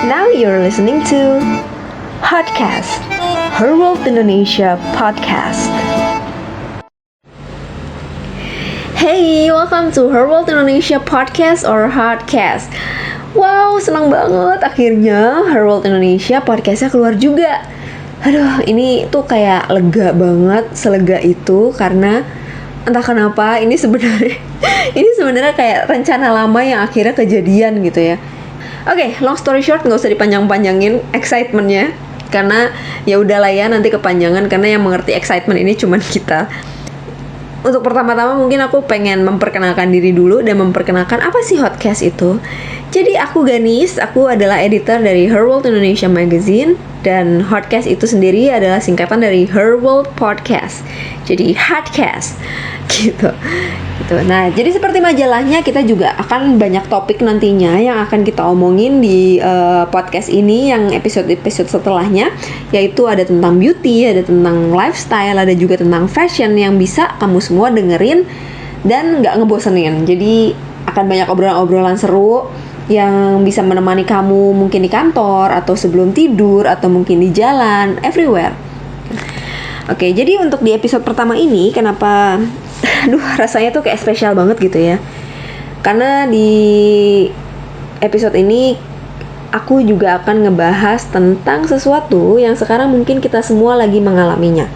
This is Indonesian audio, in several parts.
Now you're listening to Hotcast, Her World Indonesia Podcast. Hey, welcome to Her World Indonesia Podcast or Hotcast. Wow, senang banget akhirnya Her World Indonesia podcastnya keluar juga. Aduh, ini tuh kayak lega banget, selega itu karena entah kenapa ini sebenarnya kayak rencana lama yang akhirnya kejadian gitu ya. Oke, long story short, nggak usah dipanjang-panjangin excitementnya karena ya udahlah ya, nanti kepanjangan karena yang mengerti excitement ini cuman kita. Untuk pertama-tama mungkin aku pengen memperkenalkan diri dulu dan memperkenalkan apa sih Hotcast itu. Jadi aku Ganis, aku adalah editor dari Her World Indonesia Magazine, dan Hotcast itu sendiri adalah singkatan dari Her World Podcast. Jadi Hotcast gitu. Nah, jadi seperti majalahnya, kita juga akan banyak topik nantinya yang akan kita omongin di podcast ini yang episode-episode setelahnya, yaitu ada tentang beauty, ada tentang lifestyle, ada juga tentang fashion yang bisa kamu semua dengerin dan nggak ngebosenin. Jadi akan banyak obrolan-obrolan seru yang bisa menemani kamu mungkin di kantor atau sebelum tidur atau mungkin di jalan, everywhere. Oke, jadi untuk di episode pertama ini kenapa rasanya tuh kayak spesial banget gitu ya. Karena di episode ini aku juga akan ngebahas tentang sesuatu yang sekarang mungkin kita semua lagi mengalaminya,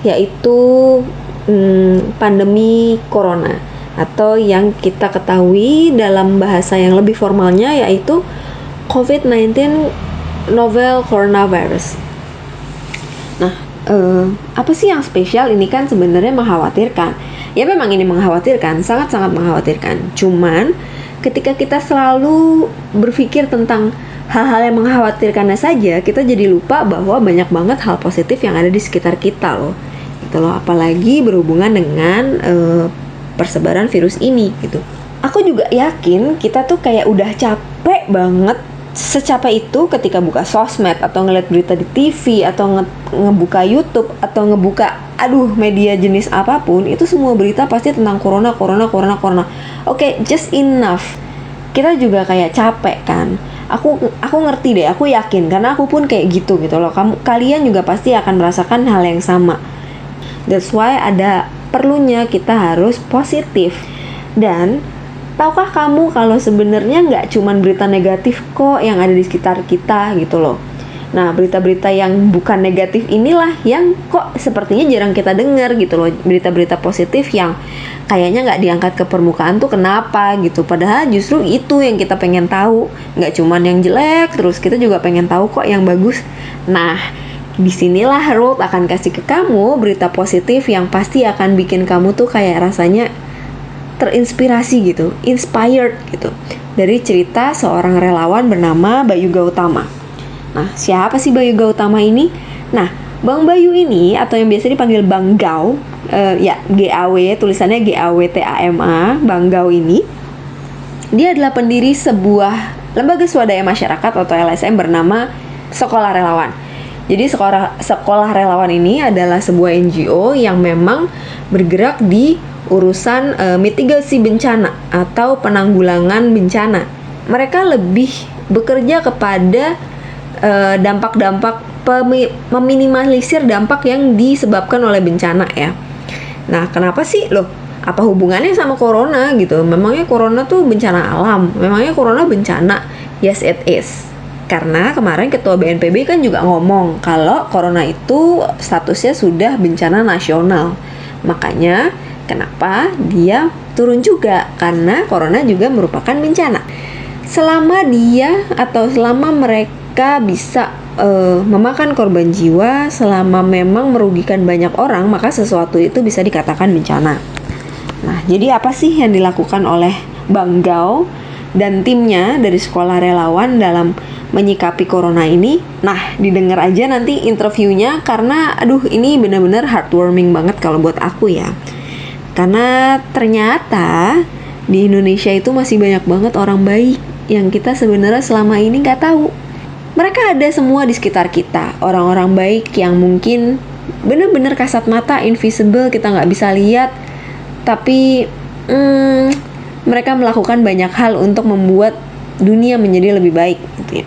yaitu pandemi corona, atau yang kita ketahui dalam bahasa yang lebih formalnya yaitu COVID-19 novel coronavirus. Nah, apa sih yang spesial? Ini kan sebenarnya mengkhawatirkan. Ya memang ini mengkhawatirkan, sangat-sangat mengkhawatirkan. Cuman ketika kita selalu berpikir tentang hal-hal yang mengkhawatirkannya saja, kita jadi lupa bahwa banyak banget hal positif yang ada di sekitar kita loh. Gitu loh, apalagi berhubungan dengan persebaran virus ini gitu. Aku juga yakin kita tuh kayak udah capek banget, secapek itu ketika buka sosmed atau ngeliat berita di TV atau ngebuka YouTube atau ngebuka media jenis apapun, itu semua berita pasti tentang corona. Oke, just enough. Kita juga kayak capek kan. Aku ngerti deh, aku yakin karena aku pun kayak gitu loh. Kalian juga pasti akan merasakan hal yang sama. That's why ada perlunya kita harus positif. Dan tahukah kamu kalau sebenarnya nggak cuman berita negatif kok yang ada di sekitar kita gitu loh. Nah, berita-berita yang bukan negatif inilah yang kok sepertinya jarang kita dengar gitu loh. Berita-berita positif yang kayaknya nggak diangkat ke permukaan tuh kenapa gitu. Padahal justru itu yang kita pengen tahu. Nggak cuman yang jelek, terus kita juga pengen tahu kok yang bagus. Nah, disinilah Her World akan kasih ke kamu berita positif yang pasti akan bikin kamu tuh kayak rasanya terinspirasi gitu, inspired gitu, dari cerita seorang relawan bernama Bayu Gautama. Nah, siapa sih Bayu Gautama ini? Nah, Bang Bayu ini atau yang biasa dipanggil Bang Gau, GAW, tulisannya GAWTAMA, Bang Gau ini, dia adalah pendiri sebuah lembaga swadaya masyarakat atau LSM bernama Sekolah Relawan. Jadi sekolah relawan ini adalah sebuah NGO yang memang bergerak di urusan mitigasi bencana atau penanggulangan bencana. Mereka lebih bekerja kepada dampak-dampak meminimalisir dampak yang disebabkan oleh bencana ya. Nah, kenapa sih loh? Apa hubungannya sama corona gitu? Memangnya corona tuh bencana alam? Memangnya corona bencana? Yes, it is. Karena kemarin Ketua BNPB kan juga ngomong kalau corona itu statusnya sudah bencana nasional. Makanya kenapa dia turun juga? Karena corona juga merupakan bencana. Selama mereka bisa memakan korban jiwa, selama memang merugikan banyak orang, maka sesuatu itu bisa dikatakan bencana. Nah, jadi apa sih yang dilakukan oleh Bang Gau dan timnya dari sekolah relawan dalam menyikapi corona ini? Nah, didengar aja nanti interviewnya karena ini benar-benar heartwarming banget kalau buat aku ya. Karena ternyata di Indonesia itu masih banyak banget orang baik yang kita sebenarnya selama ini nggak tahu. Mereka ada semua di sekitar kita, orang-orang baik yang mungkin benar-benar kasat mata, invisible, kita nggak bisa lihat, tapi mereka melakukan banyak hal untuk membuat dunia menjadi lebih baik gitu ya.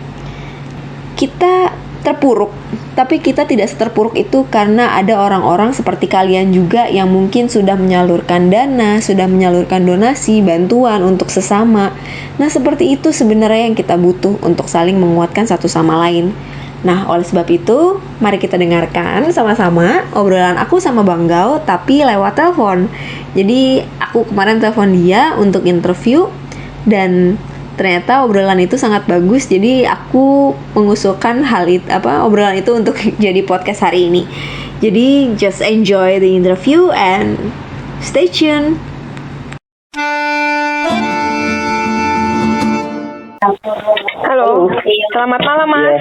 kita terpuruk, tapi kita tidak seterpuruk itu karena ada orang-orang seperti kalian juga yang mungkin sudah menyalurkan dana, sudah menyalurkan donasi, bantuan untuk sesama. Nah, seperti itu sebenarnya yang kita butuh untuk saling menguatkan satu sama lain. Nah, oleh sebab itu, mari kita dengarkan sama-sama obrolan aku sama Bang Gao, tapi lewat telepon. Jadi, aku kemarin telepon dia untuk interview, dan ternyata obrolan itu sangat bagus. Jadi aku mengusulkan obrolan itu untuk jadi podcast hari ini. Jadi just enjoy the interview and stay tuned. Halo, selamat malam Mas. Iya.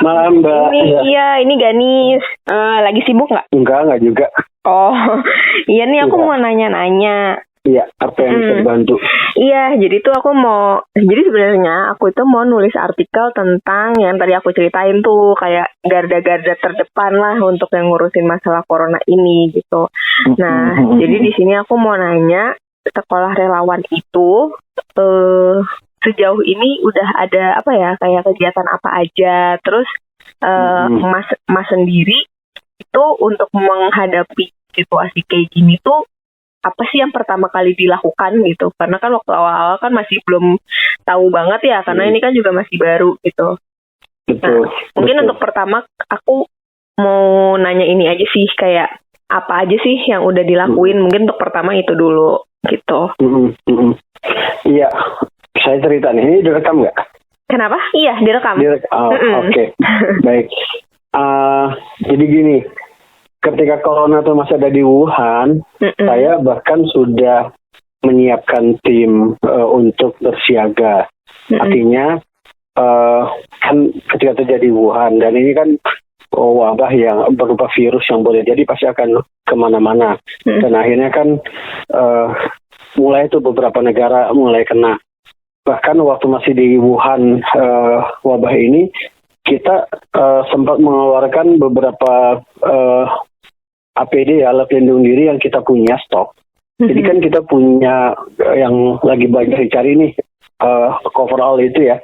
Malam Mbak. Ini Ganis. Lagi sibuk nggak? Enggak juga. Oh, iya nih aku Iya. mau nanya-nanya. Iya, apa yang bisa dibantu? Iya, jadi sebenarnya aku itu mau nulis artikel tentang yang tadi aku ceritain tuh, kayak garda-garda terdepan lah untuk yang ngurusin masalah corona ini gitu. Nah, jadi di sini aku mau nanya, sekolah relawan itu sejauh ini udah ada kayak kegiatan apa aja, terus Mas sendiri itu untuk menghadapi situasi kayak gini tuh apa sih yang pertama kali dilakukan gitu? Karena kan waktu awal-awal kan masih belum tahu banget ya, karena ini kan juga masih baru gitu. Betul. Mungkin untuk pertama aku mau nanya ini aja sih, kayak apa aja sih yang udah dilakuin? Mungkin untuk pertama itu dulu gitu. Iya, saya cerita nih. Ini direkam nggak? Kenapa? Iya, direkam. Oke. Baik. Jadi gini, ketika corona itu masih ada di Wuhan, saya bahkan sudah menyiapkan tim untuk bersiaga. Artinya kan ketika terjadi Wuhan, dan ini kan wabah yang berupa virus yang boleh jadi pasti akan kemana-mana. Dan akhirnya kan mulai itu beberapa negara mulai kena. Bahkan waktu masih di Wuhan wabah ini, kita sempat mengeluarkan beberapa APD, alat pelindung diri yang kita punya stok. Jadi kan kita punya yang lagi banyak dicari nih, coverall itu ya.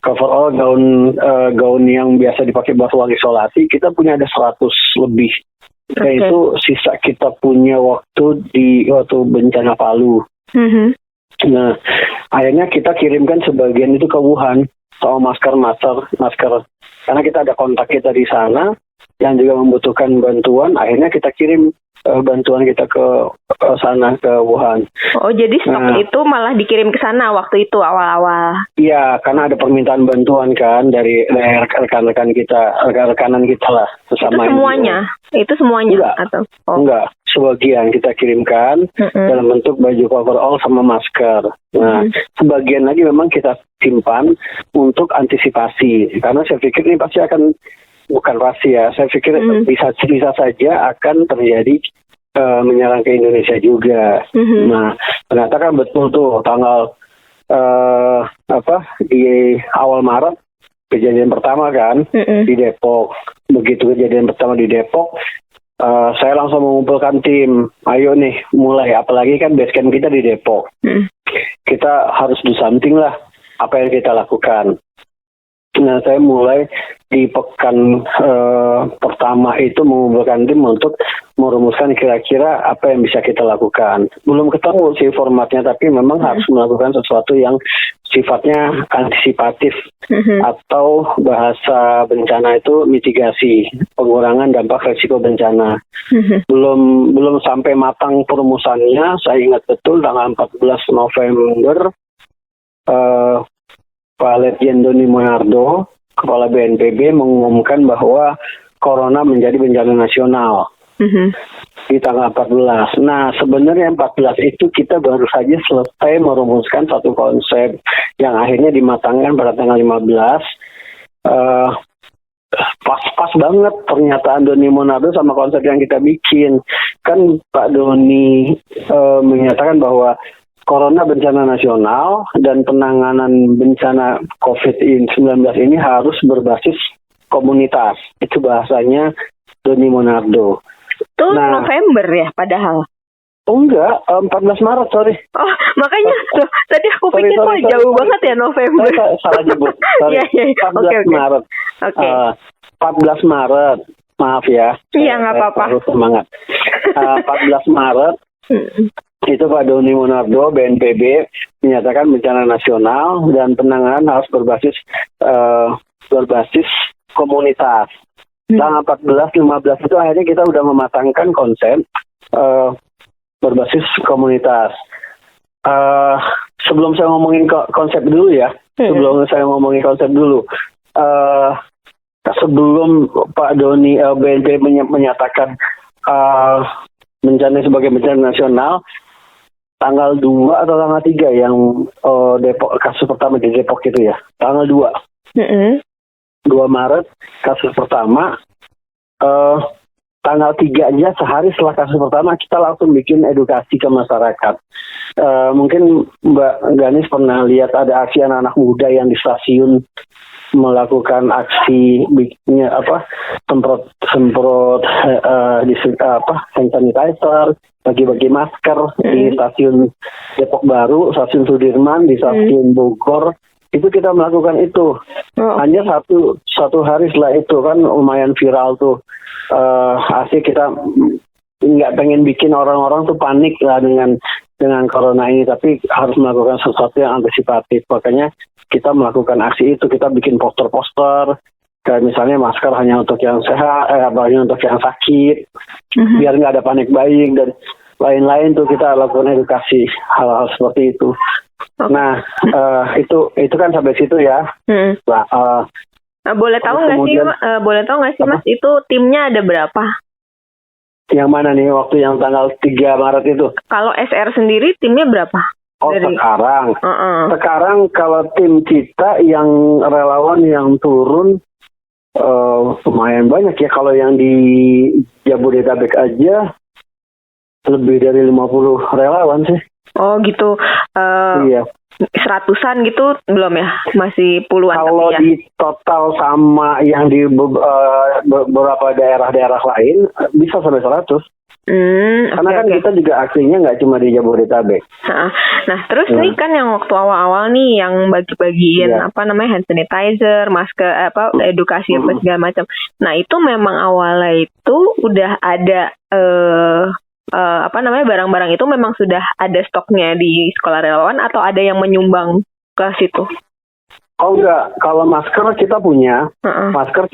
Coverall, gaun yang biasa dipakai buat ruang isolasi, kita punya ada 100 lebih. Dan itu sisa kita punya waktu bencana Palu. Nah, akhirnya kita kirimkan sebagian itu ke Wuhan, sama masker. Karena kita ada kontak kita di sana yang juga membutuhkan bantuan, akhirnya kita kirim bantuan kita ke sana, ke Wuhan. Oh, jadi stok itu malah dikirim ke sana waktu itu awal-awal? Iya, karena ada permintaan bantuan kan dari rekan-rekan kita, rekan-rekanan kita lah sesama. Itu semuanya? Itu semuanya? Enggak, atau? Enggak, sebagian kita kirimkan dalam bentuk baju coverall sama masker. Nah, sebagian lagi memang kita simpan untuk antisipasi, karena saya pikir ini pasti akan, bukan pasti ya, saya pikir bisa saja akan terjadi menyerang ke Indonesia juga. Nah, ternyata kan betul tuh tanggal di awal Maret kejadian pertama kan di Depok. Begitu kejadian pertama di Depok, saya langsung mengumpulkan tim. Ayo nih mulai, apalagi kan base camp kita di Depok. Kita harus do something lah, apa yang kita lakukan. Nah, saya mulai di pekan pertama itu mengumpulkan tim untuk merumuskan kira-kira apa yang bisa kita lakukan. Belum ketemu sih formatnya, tapi memang harus melakukan sesuatu yang sifatnya antisipatif, atau bahasa bencana itu mitigasi, pengurangan dampak risiko bencana. Belum sampai matang perumusannya. Saya ingat betul tanggal 14 November Pak Letjen Doni Monardo, Kepala BNPB, mengumumkan bahwa corona menjadi bencana nasional di tanggal 14. Nah, sebenarnya 14 itu kita baru saja selesai merumuskan satu konsep yang akhirnya dimatangkan pada tanggal 15. Pas banget pernyataan Doni Monardo sama konsep yang kita bikin. Kan Pak Doni menyatakan bahwa corona bencana nasional dan penanganan bencana COVID-19 ini harus berbasis komunitas. Itu bahasanya Doni Monardo. Itu November ya padahal? Oh enggak, 14 Maret, sorry. Oh, makanya tuh tadi aku Sorry, pikir sorry, kok jauh sorry. banget ya November. Saya salah nyebut. Sorry. Iya, iya. 14 Oke. Maret. Oke. 14 Maret. Maaf ya. Iya, nggak Saya apa-apa. harus semangat. 14 Maret itu Pak Doni Monardo BNPB menyatakan bencana nasional dan penanganan harus berbasis komunitas. Tanggal 14-15 itu akhirnya kita udah mematangkan konsep berbasis komunitas. Sebelum saya ngomongin konsep dulu ya, sebelum Pak Doni BNPB menyatakan bencana sebagai bencana nasional, tanggal 2 atau tanggal 3 yang Depok, kasus pertama di Depok itu ya, tanggal 2. 2 Maret kasus pertama, tanggal 3 aja sehari setelah kasus pertama kita langsung bikin edukasi ke masyarakat. Mungkin Mbak Ganis pernah lihat ada aksi anak-anak muda yang di stasiun melakukan aksi semprot hand sanitizer, bagi-bagi masker di stasiun Depok Baru, stasiun Sudirman, di stasiun Bogor. Itu kita melakukan itu. Hanya satu hari setelah itu kan lumayan viral tuh. Asik kita nggak pengen bikin orang-orang tuh panik lah dengan corona ini, tapi harus melakukan sesuatu yang antisipatif. Makanya kita melakukan aksi itu, kita bikin poster-poster kayak misalnya masker hanya untuk yang sehat, hanya untuk yang sakit, biar nggak ada panik buying dan lain-lain tuh, kita lakukan edukasi hal-hal seperti itu. Nah, itu kan sampai situ ya. Nah, boleh tahu nggak sih Mas, itu timnya ada berapa? Yang mana nih waktu yang tanggal 3 Maret itu? Kalau SR sendiri timnya berapa? Oh, sekarang. Sekarang kalau tim kita yang relawan yang turun lumayan banyak ya. Kalau yang di Jabodetabek aja lebih dari 50 relawan sih. Oh gitu. Iya. 100-an gitu belum ya? Masih puluhan. Kalau ya? di total sama yang di beberapa daerah-daerah lain bisa sampai 100. Karena kan kita juga aksinya nggak cuma di Jabodetabek. Nah terus nih kan yang waktu awal-awal nih yang bagi-bagiin hand sanitizer, masker, edukasi apa segala macam. Nah itu memang awalnya itu udah ada barang-barang itu memang sudah ada stoknya di sekolah relawan atau ada yang menyumbang ke situ? Oh enggak, kalau masker kita punya, masker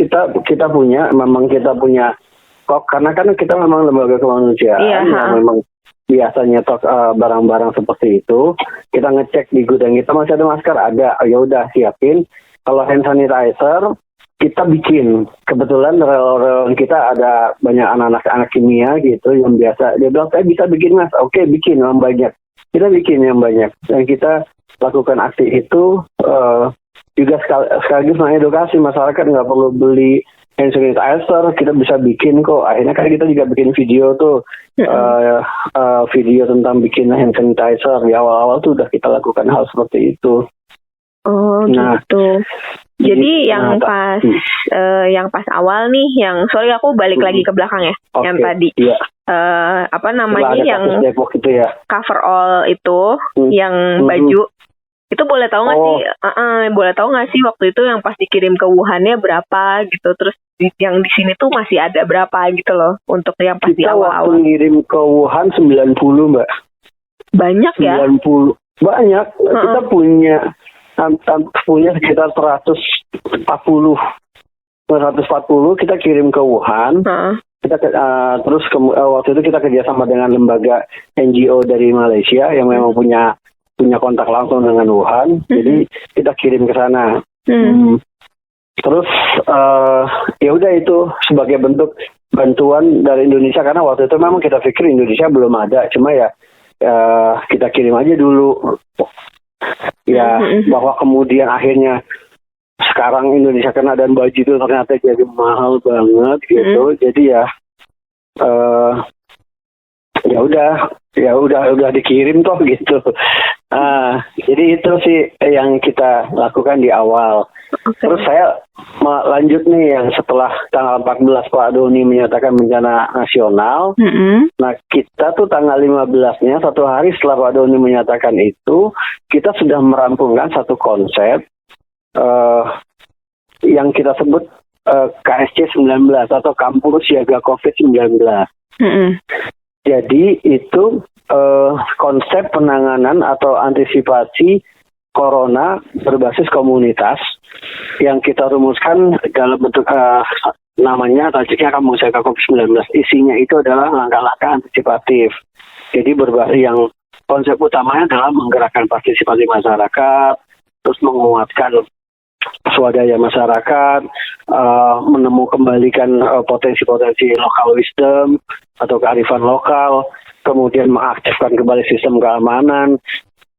kita punya, memang kita punya stok karena kan kita memang lembaga kemanusiaan yang memang biasanya stok barang-barang seperti itu. Kita ngecek di gudang kita masih ada masker, ada, ya udah siapin. Kalau hand sanitizer kita bikin, kebetulan relawan kita ada banyak anak-anak kimia gitu yang biasa, dia bilang saya bisa bikin Mas, oke bikin yang banyak, kita bikin yang banyak dan kita lakukan aksi itu juga sekaligus mengedukasi masyarakat nggak perlu beli hand sanitizer, kita bisa bikin kok. Akhirnya kan kita juga bikin video tuh, video tentang bikin hand sanitizer. Di awal-awal tuh udah kita lakukan hal seperti itu. Oh gitu. Jadi yang pas awal nih, yang sorry aku balik lagi ke belakang ya, yang tadi yang Depok itu ya, cover all itu, yang baju itu boleh tahu nggak sih? Boleh tahu nggak sih waktu itu yang pas dikirim ke Wuhan-nya berapa gitu, terus yang di sini tuh masih ada berapa gitu loh untuk yang pas di awal-awal. Kita waktu ngirim ke Wuhan 90 Mbak. Banyak ya? 90 banyak. Kita punya sekitar 140 kita kirim ke Wuhan. Kita terus waktu itu kita kerjasama dengan lembaga NGO dari Malaysia yang memang punya kontak langsung dengan Wuhan. Jadi kita kirim ke sana. Terus ya udah itu sebagai bentuk bantuan dari Indonesia, karena waktu itu memang kita pikir Indonesia belum ada, cuma ya kita kirim aja dulu. Ya, bahwa kemudian akhirnya sekarang Indonesia kena dan baju itu ternyata jadi mahal banget gitu. Jadi ya udah dikirim toh gitu. Jadi itu sih yang kita lakukan di awal. Terus saya lanjut nih yang setelah tanggal 14 Pak Doni menyatakan bencana nasional. Nah kita tuh tanggal 15-nya, satu hari setelah Pak Doni menyatakan itu, kita sudah merampungkan satu konsep yang kita sebut KSC 19 atau Kampung Siaga COVID-19. Jadi itu konsep penanganan atau antisipasi corona berbasis komunitas yang kita rumuskan dalam bentuk namanya tajuknya Kampung Siaga COVID-19. Isinya itu adalah langkah-langkah antisipatif. Jadi berbasis yang konsep utamanya adalah menggerakkan partisipasi masyarakat, terus menguatkan swadaya masyarakat, kembalikan potensi-potensi lokal wisdom atau kearifan lokal, kemudian mengaktifkan kembali sistem keamanan,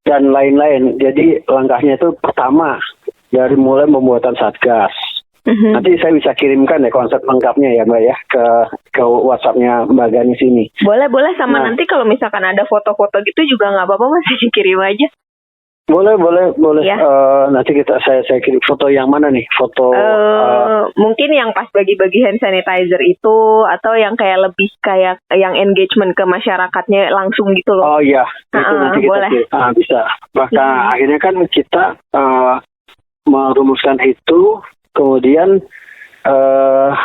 dan lain-lain. Jadi langkahnya itu pertama, dari mulai pembuatan satgas. Nanti saya bisa kirimkan ya konsep lengkapnya ya Mbak ya, ke WhatsApp-nya Mbak Ganis ini. Boleh sama nanti kalau misalkan ada foto-foto gitu juga nggak apa-apa, masih kirim aja. Boleh. Ya. Nanti saya kirim foto yang mana nih? Foto mungkin yang pas bagi-bagi hand sanitizer itu, atau yang kayak lebih kayak yang engagement ke masyarakatnya langsung gitu loh. Oh iya, itu nanti kita boleh. Bisa. Bahkan akhirnya kan kita merumuskan itu, kemudian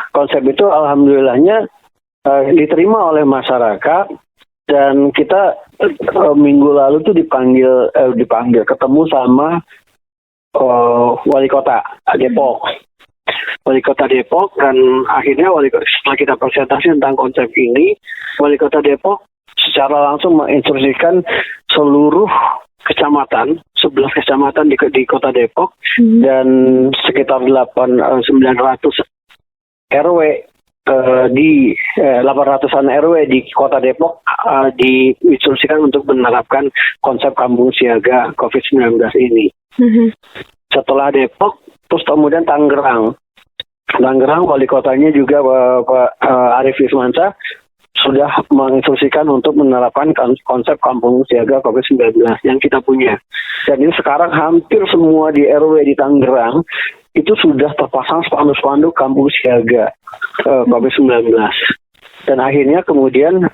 konsep itu alhamdulillahnya diterima oleh masyarakat. Dan kita minggu lalu tuh dipanggil ketemu sama wali kota Depok. Wali kota Depok, dan akhirnya setelah kita presentasi tentang konsep ini, wali kota Depok secara langsung menginstruksikan seluruh kecamatan, 11 kecamatan di kota Depok dan sekitar 900 RW di 800-an RW di kota Depok diinstruksikan untuk menerapkan konsep kampung siaga COVID-19 ini. Setelah Depok, terus kemudian Tangerang wali kotanya juga Pak Arief Wismansyah sudah menginstruksikan untuk menerapkan konsep kampung siaga COVID-19 yang kita punya. Dan ini sekarang hampir semua di RW di Tangerang itu sudah terpasang spanduk-spanduk kampung siaga COVID-19. Dan akhirnya kemudian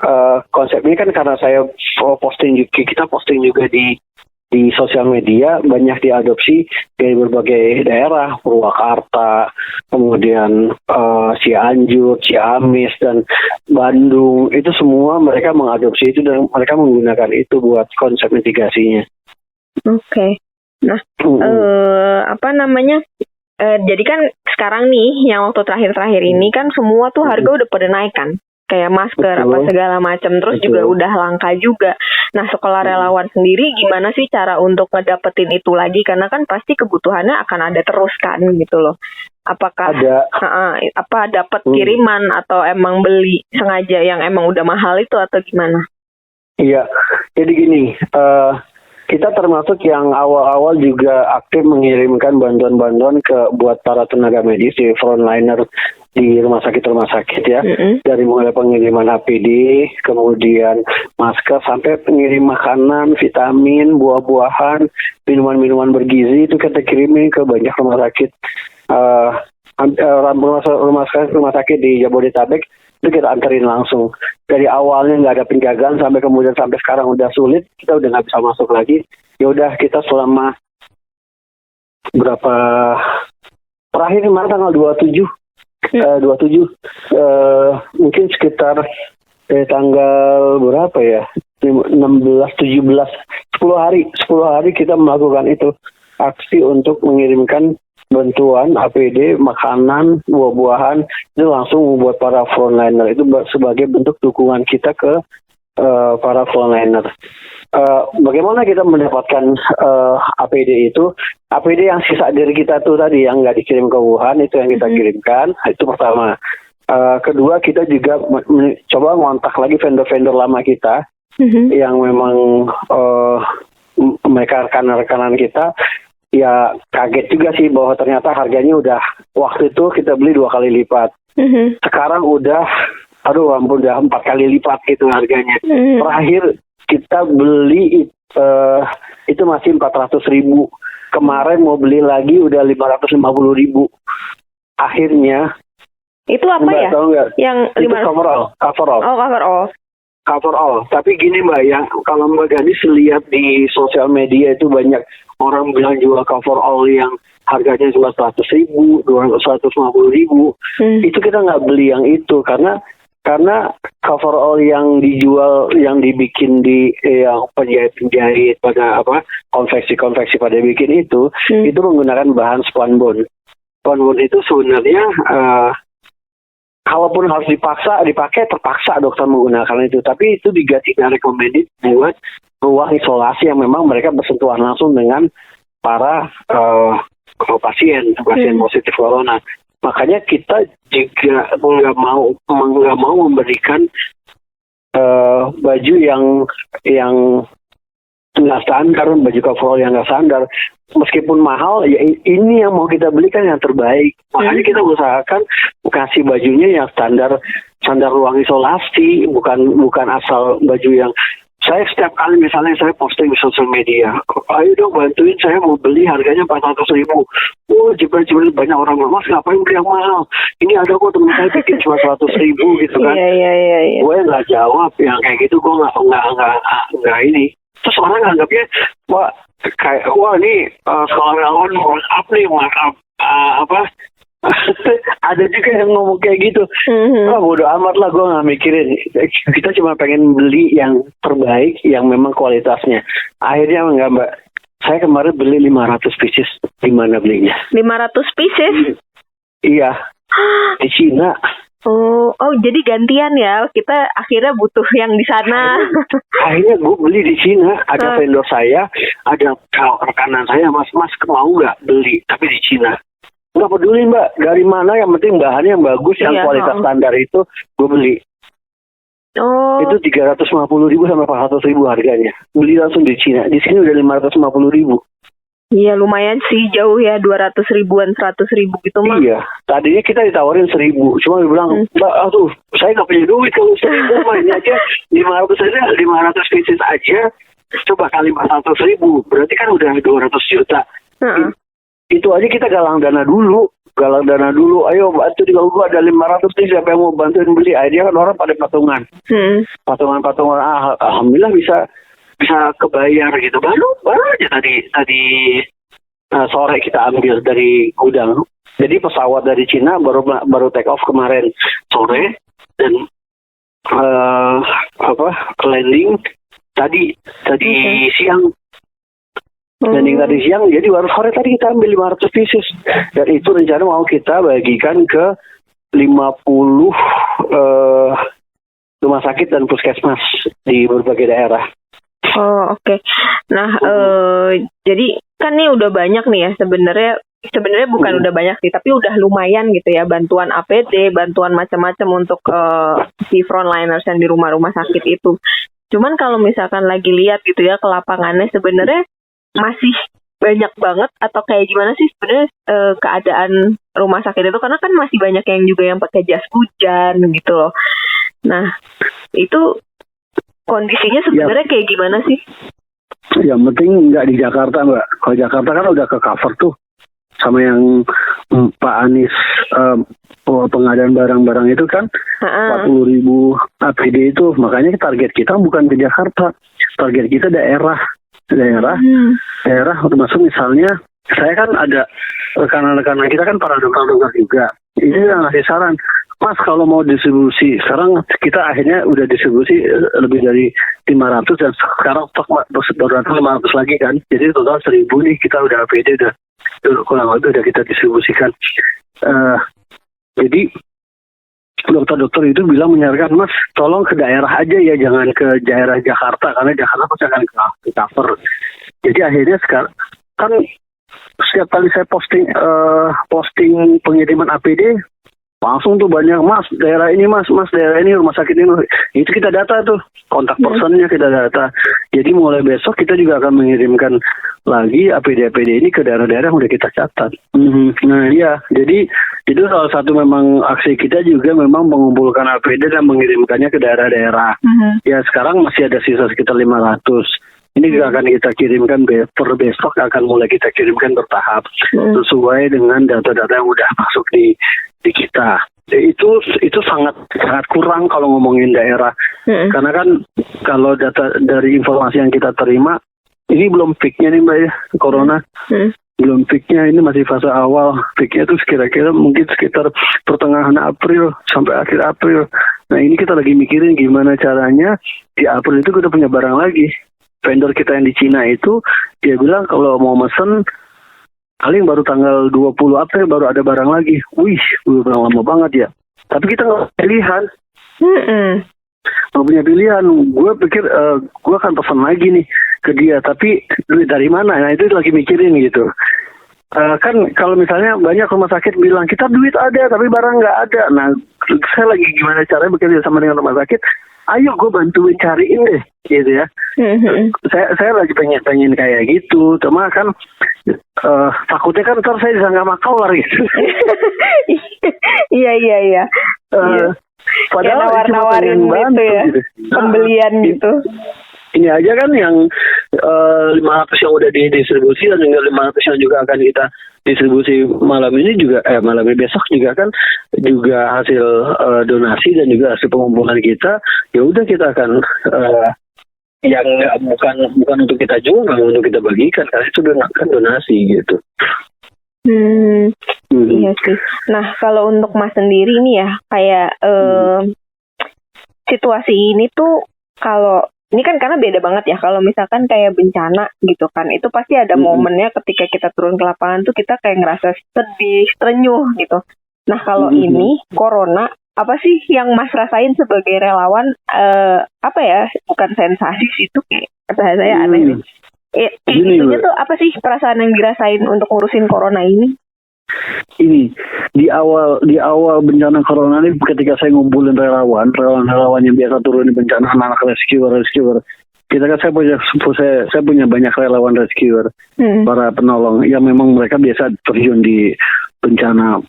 konsep ini kan karena kita posting juga di sosial media, banyak diadopsi dari berbagai daerah, Purwakarta, kemudian Cianjur, Ciamis, dan Bandung. Itu semua mereka mengadopsi itu dan mereka menggunakan itu buat konsep mitigasinya. Oke. Nah, jadi kan sekarang nih, yang waktu terakhir-terakhir ini kan semua tuh harga udah pada naik kan. Kayak masker, apa segala macam. Terus juga udah langka juga. Nah, sekolah relawan sendiri gimana sih cara untuk ngedapetin itu lagi? Karena kan pasti kebutuhannya akan ada terus kan gitu loh. Apakah dapat kiriman atau emang beli sengaja yang emang udah mahal itu atau gimana? Iya, jadi gini, kita termasuk yang awal-awal juga aktif mengirimkan bantuan-bantuan buat para tenaga medis di frontliner di rumah sakit ya. Dari mulai pengiriman APD, kemudian masker, sampai pengirim makanan, vitamin, buah-buahan, minuman-minuman bergizi itu kita kirimin ke banyak rumah sakit. Rumah sakit di Jabodetabek itu kita anterin langsung. Dari awalnya nggak ada penjagaan sampai kemudian sampai sekarang udah sulit, kita udah nggak bisa masuk lagi. Ya udah kita selama terakhir kemarin tanggal 27 mungkin sekitar tanggal berapa ya, 16, 17, 10 hari kita melakukan itu, aksi untuk mengirimkan bantuan APD, makanan, buah-buahan itu langsung membuat para frontliner. Itu sebagai bentuk dukungan kita ke para frontliner. Bagaimana kita mendapatkan APD itu? APD yang sisa dari kita tuh tadi yang nggak dikirim ke Wuhan itu yang kita kirimkan. Itu pertama. Kedua, kita juga coba ngontak lagi vendor-vendor lama kita yang memang mereka rekanan kita. Ya kaget juga sih bahwa ternyata harganya udah, waktu itu kita beli 2 kali lipat. Sekarang udah 4 kali lipat gitu harganya. kita beli itu masih 400.000. Kemarin mau beli lagi udah 550.000. Akhirnya Itu apa Mbak, ya? tahu nggak? Yang Itu cover all. cover all. Tapi gini Mbak, yang kalau Mbak Gadis lihat di sosial media itu banyak orang bilang jual cover all yang harganya cuma 100.000, 250.000. Itu kita nggak beli yang itu karena cover all yang dijual, yang dibikin di yang penjahit pada konveksi pada bikin itu menggunakan bahan spongebob. Spongebob itu sebenarnya kalaupun harus dipakai terpaksa dokter menggunakan itu, tapi itu tidak recommended buat ruang isolasi yang memang mereka bersentuhan langsung dengan para pasien positif corona. Makanya kita juga nggak mau memberikan baju yang nggak standar, baju coverall yang nggak standar, meskipun mahal, ya ini yang mau kita belikan yang terbaik. Makanya kita usahakan kasih bajunya yang standar ruang isolasi, bukan asal baju yang saya setiap kali misalnya saya posting di sosial media, ayo dong bantuin saya mau beli harganya 400.000. Oh jebret banyak orang, mas ngapain beli yang mahal? Ini ada kok teman saya bikin cuma 100.000 gitu kan. Iya. Gue nggak jawab yang kayak gitu, gue nggak ini. Terus orang nganggapnya wah ini sekolah relawan markup nih, ada juga yang ngomong kayak gitu. Bodo amat lah, gue nggak mikirin. Kita cuma pengen beli yang terbaik, yang memang kualitasnya. Akhirnya enggak Mbak, saya kemarin beli 500 pieces. Di mana belinya? 500 pieces? Iya, di Cina. Oh, jadi gantian ya. Kita akhirnya butuh yang di sana. Akhirnya gue beli di Cina. Ada vendor saya, ada rekanan saya, mas mau nggak beli? Tapi di Cina. Nggak peduli Mbak, dari mana, yang penting bahannya yang bagus, yang kualitas standar itu gue beli. Oh. Itu 350.000 sampai 400.000 harganya. Beli langsung di Cina. Di sini udah 550.000. Iya lumayan sih, jauh ya, 200 ribuan, 100 ribu gitu mah. Iya, tadinya kita ditawarin 1.000, cuma dia bilang, Mbak, saya nggak punya duit kalau 1.000 mah, ini aja 500 pieces aja, coba kali 400.000, berarti kan udah 200 juta. Itu aja kita galang dana dulu, ayo bantu di gue ada 500 nih, siapa yang mau bantuin beli? Akhirnya kan orang pada patungan, alhamdulillah bisa kebayar gitu. Baru aja tadi sore kita ambil dari gudang. Jadi pesawat dari Cina baru take off kemarin sore, dan landing tadi siang. Landing tadi siang, jadi baru sore tadi kita ambil 500 pieces. Dan itu rencana mau kita bagikan ke 50 rumah sakit dan puskesmas di berbagai daerah. Oh oke. Nah jadi kan ini udah banyak nih ya, sebenarnya bukan udah banyak sih, tapi udah lumayan gitu ya, bantuan APD, bantuan macam-macam untuk si frontliners yang di rumah-rumah sakit itu. Cuman kalau misalkan lagi lihat gitu ya ke lapangannya, sebenarnya masih banyak banget atau kayak gimana sih sebenarnya keadaan rumah sakit itu, karena kan masih banyak yang juga yang pakai jas hujan gitu loh. Nah itu kondisinya sebenarnya kayak gimana sih? Yang penting nggak di Jakarta Mbak. Kalau Jakarta kan udah ke cover tuh sama yang Pak Anies pengadaan barang-barang itu kan 40.000 APD itu. Makanya target kita bukan ke Jakarta, target kita daerah termasuk misalnya saya kan ada rekan-rekan kita kan para dokter-dokter juga. Ini udah ngasih saran, Mas kalau mau distribusi, sekarang kita akhirnya udah distribusi lebih dari 500 dan sekarang baru 500 lagi kan. Jadi total 1.000 nih kita udah APD udah kurang lebih udah kita distribusikan. Jadi dokter-dokter itu bilang menyarankan, Mas tolong ke daerah aja ya, jangan ke daerah Jakarta karena Jakarta pasti akan ke cover. Jadi akhirnya sekarang kan setiap kali saya posting pengiriman APD langsung tuh banyak, mas daerah ini mas daerah ini rumah sakit ini, itu kita data tuh kontak personnya kita data. Jadi mulai besok kita juga akan mengirimkan lagi APD ini ke daerah-daerah yang udah kita catat. Nah iya, jadi itu salah satu memang aksi kita juga memang mengumpulkan APD dan mengirimkannya ke daerah-daerah. Ya sekarang masih ada sisa sekitar 500. Ini juga akan kita kirimkan per besok, akan mulai kita kirimkan bertahap sesuai dengan data-data yang udah masuk di kita. Itu sangat kurang kalau ngomongin daerah. Karena kan kalau data dari informasi yang kita terima, ini belum peaknya nih Mbak ya, corona. Belum peaknya, ini masih fase awal. Peaknya itu kira-kira mungkin sekitar pertengahan April sampai akhir April. Nah ini kita lagi mikirin gimana caranya di April itu kita punya barang lagi. Vendor kita yang di Cina itu, dia bilang kalau mau mesen, paling baru tanggal 20 April baru ada barang lagi. Wih, udah lama banget ya. Tapi kita nggak punya pilihan. Nggak punya pilihan. Gue pikir gue akan pesan lagi nih ke dia. Tapi duit dari mana? Nah itu lagi mikirin gitu. Kan kalau misalnya banyak rumah sakit bilang, kita duit ada tapi barang nggak ada. Nah, saya lagi gimana caranya bekerja sama dengan rumah sakit. Ayo gue bantuin cariin deh, gitu ya. Saya lagi pengen kayak gitu, cuma kan takutnya kan ntar saya disangka makawar gitu. Iya. Padahal nawar-nawarin gitu ya, gitu. Pembelian gitu. Ini aja kan yang 500 yang udah didistribusi dan tinggal 500 yang juga akan kita distribusi malam ini juga malam ini besok juga kan juga hasil donasi dan juga hasil pengumpulan kita. Ya udah kita akan yang bukan untuk kita jual, untuk kita bagikan karena itu kan donasi gitu. Iya sih. Nah kalau untuk Mas sendiri nih ya kayak situasi ini tuh kalau ini kan karena beda banget ya kalau misalkan kayak bencana gitu kan, itu pasti ada momennya ketika kita turun ke lapangan tuh kita kayak ngerasa sedih, terenyuh gitu. Nah kalau ini corona, apa sih yang Mas rasain sebagai relawan? Apa ya, bukan sensasi sih, itu kayak bahasanya aneh nih. Itunya tuh apa sih perasaan yang dirasain untuk ngurusin corona ini? Ini di awal bencana corona ini, ketika saya ngumpulin relawan yang biasa turun di bencana, anak rescuer, kita kan saya punya banyak relawan rescuer, para penolong yang memang mereka biasa terjun di bencana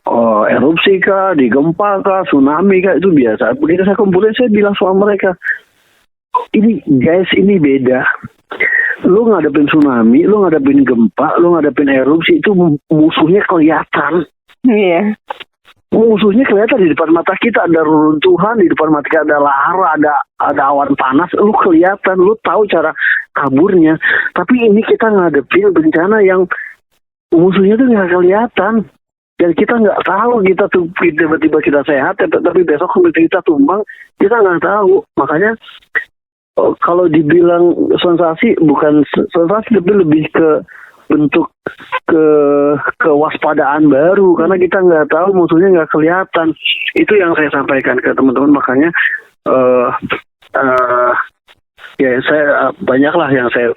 erupsi kah, di gempa kah, tsunami kah, itu biasa. Begitu saya kumpulin, saya bilang sama mereka, ini guys, ini beda. Lu ngadepin tsunami, lu ngadepin gempa, lu ngadepin erupsi, itu musuhnya kelihatan. Iya. Musuhnya kelihatan di depan mata kita, ada reruntuhan, di depan mata kita ada lahar, ada awan panas, lu kelihatan, lu tahu cara kaburnya. Tapi ini kita ngadepin bencana yang musuhnya tuh nggak kelihatan. Dan kita nggak tahu, kita tuh tiba-tiba kita sehat, tapi besok kita tumbang, kita nggak tahu. Makanya kalau dibilang sensasi, bukan sensasi, tapi lebih ke bentuk kewaspadaan baru, karena kita nggak tahu, musuhnya nggak kelihatan. Itu yang saya sampaikan ke teman-teman. Makanya ya saya banyaklah yang saya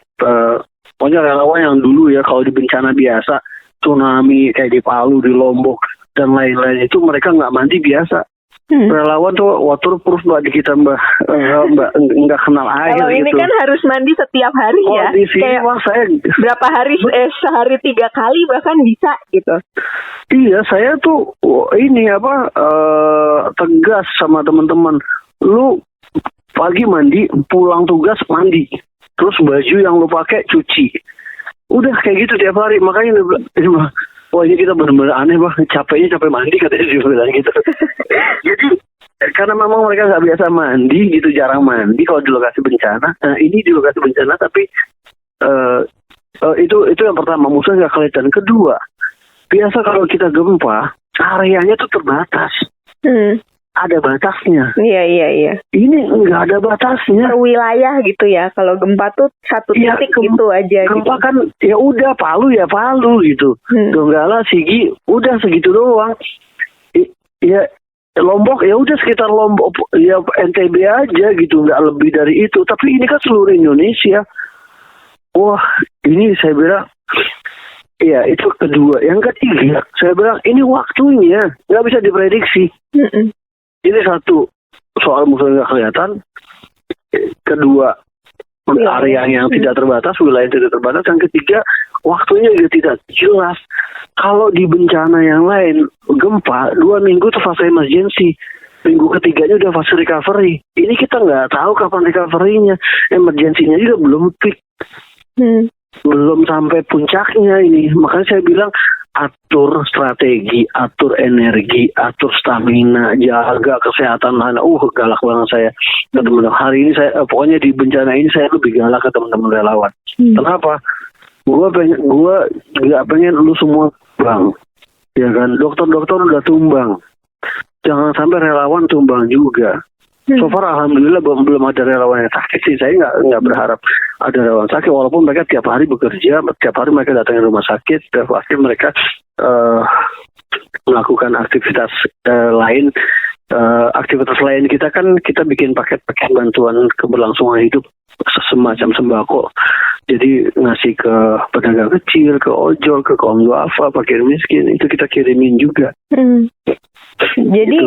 pokoknya relawan yang dulu ya, kalau di bencana biasa tsunami kayak di Palu, di Lombok dan lain-lain, itu mereka nggak mandi biasa. Relawan tuh waterproof Mbak di kita Mbak, nggak kenal air. Kalau ini gitu. kan harus mandi setiap hari ya. Di sini kayak saya berapa hari, sehari 3 kali bahkan bisa gitu. Iya, saya tuh ini tegas sama teman-teman. Lu pagi mandi, pulang tugas mandi, terus baju yang lu pakai cuci. Udah kayak gitu tiap hari. Makanya wah ini kita benar-benar aneh capek mandi katanya dia bilang gitu. Jadi karena memang mereka nggak biasa mandi gitu, jarang mandi kalau di lokasi bencana. Nah ini di lokasi bencana, tapi itu yang pertama, musuhnya nggak kelihatan. Kedua, biasa kalau kita gempa areanya tuh terbatas. Ada batasnya. Iya. Ini nggak ada batasnya. Per wilayah gitu ya. Kalau gempa tuh satu titik gitu aja. Gempa gitu. kan ya udah Palu gitu. Donggala, Sigi, udah segitu doang. Ya Lombok ya udah sekitar Lombok, ya NTB aja gitu, nggak lebih dari itu. Tapi ini kan seluruh Indonesia. Wah, ini saya bilang Iya, itu kedua. Yang ketiga, saya bilang ini waktunya, nggak bisa diprediksi. Ini satu, soal musuhnya nggak kelihatan. Kedua, area yang tidak terbatas, wilayah yang tidak terbatas. Yang ketiga, waktunya juga tidak jelas. Kalau di bencana yang lain, gempa, 2 minggu itu fase emergency. Minggu ketiganya udah fase recovery. Ini kita nggak tahu kapan recovery-nya. Emergency-nya juga belum peak. Belum sampai puncaknya ini. Makanya saya bilang atur strategi, atur energi, atur stamina, jaga kesehatan. Galak banget saya ke teman-teman. Hari ini saya pokoknya di bencana ini saya lebih galak ke teman-teman relawan. Kenapa? Gue nggak pengen lu semua tumbang, ya kan? Dokter-dokter udah tumbang. Jangan sampai relawan tumbang juga. So far alhamdulillah belum ada relawan yang sakit sih. Saya nggak berharap ada relawan sakit, walaupun mereka tiap hari bekerja, tiap hari mereka datang ke rumah sakit, dan pasti mereka melakukan aktivitas lain. Aktivitas lain kita kan kita bikin paket-paket bantuan keberlangsungan hidup semacam sembako. Jadi ngasih ke pedagang kecil, ke ojol, ke kaum duafa, fakir miskin, itu kita kirimin juga. Jadi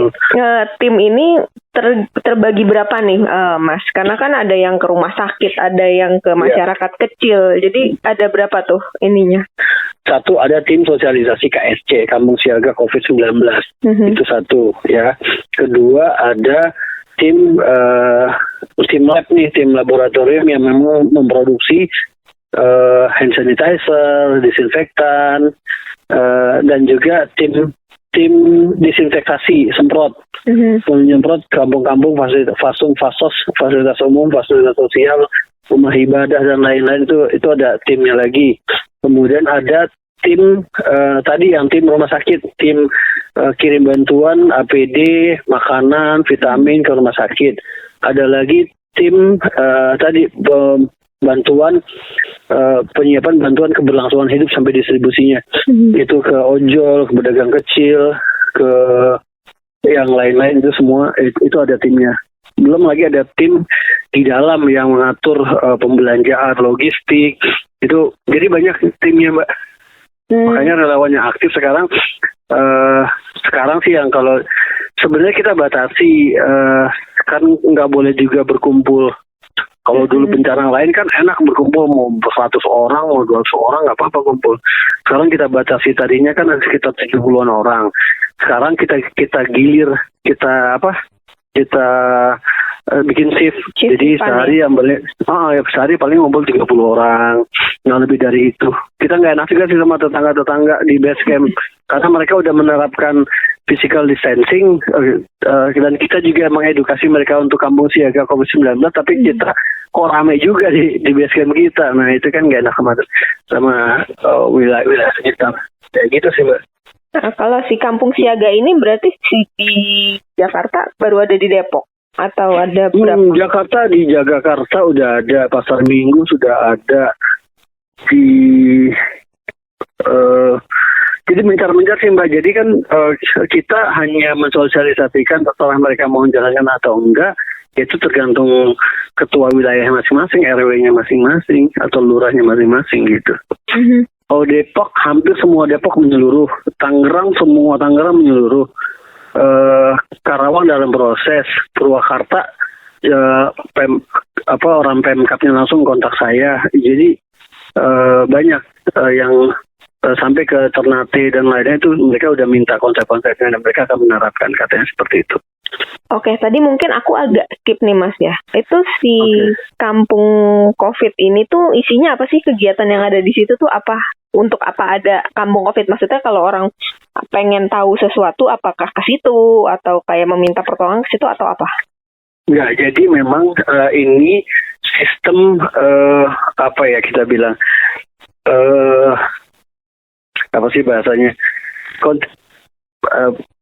tim ini terbagi berapa nih, Mas? Karena kan ada yang ke rumah sakit, ada yang ke masyarakat kecil. Jadi ada berapa tuh ininya? Satu, ada tim sosialisasi KSC, Kampung Siaga COVID-19. Itu satu, ya. Kedua, ada tim lab nih, tim laboratorium yang memang memproduksi hand sanitizer, disinfektan, dan juga tim disinfektasi semprot, menyemprot kampung-kampung, fasilitas umum, fasilitas sosial, rumah ibadah dan lain-lain, itu ada timnya lagi. Kemudian ada tim tadi yang tim rumah sakit, tim kirim bantuan APD, makanan, vitamin ke rumah sakit. Ada lagi tim tadi bantuan penyiapan bantuan keberlangsungan hidup sampai distribusinya. Itu ke ojol, ke pedagang kecil, ke yang lain-lain, itu semua itu ada timnya. Belum lagi ada tim di dalam yang mengatur pembelanjaan, logistik. Itu jadi banyak timnya, Mbak. Makanya relawan yang aktif sekarang sih yang kalau sebenarnya kita batasi kan nggak boleh juga berkumpul. Kalau dulu bencana lain kan enak berkumpul, mau 100 orang, mau 200 orang, nggak apa-apa kumpul. Sekarang kita batasi, tadinya kan ada sekitar 70-an orang. Sekarang kita gilir, kita bikin shift. Jadi sehari sehari paling ngumpul 30 orang, nggak lebih dari itu. Kita nggak enak juga sih sama tetangga-tetangga di base camp, karena mereka udah menerapkan physical distancing, dan kita juga mengedukasi mereka untuk kampung siaga COVID-19, tapi kita kok rame juga di base camp kita. Nah itu kan nggak enak sama wilayah sekitar. Kayak gitu sih, Mbak. Nah, kalau si kampung siaga ini berarti di Jakarta baru ada di Depok atau ada berapa? Di Jakarta udah ada, Pasar Minggu sudah ada, di jadi mencar-mencar sih, Mbak. Jadi kan kita hanya mensosialisasikan setelah mereka mau menjalankan atau enggak, itu tergantung ketua wilayah masing-masing, RW-nya masing-masing, atau lurahnya masing-masing gitu. Kalau Depok, hampir semua Depok menyeluruh. Tangerang menyeluruh. Karawang dalam proses. Purwakarta, orang Pemkapnya langsung kontak saya. Jadi banyak yang sampai ke Ternate dan lainnya, itu mereka udah minta konsep-konsepnya dan mereka akan menerapkan, katanya seperti itu. Oke, tadi mungkin aku agak skip nih, Mas, ya. Itu si kampung COVID ini tuh isinya apa sih, kegiatan yang ada di situ tuh apa? Untuk apa ada kampung COVID? Maksudnya kalau orang pengen tahu sesuatu, apakah ke situ atau kayak meminta pertolongan ke situ atau apa? Enggak, jadi memang ini sistem kita bilang apa sih bahasanya?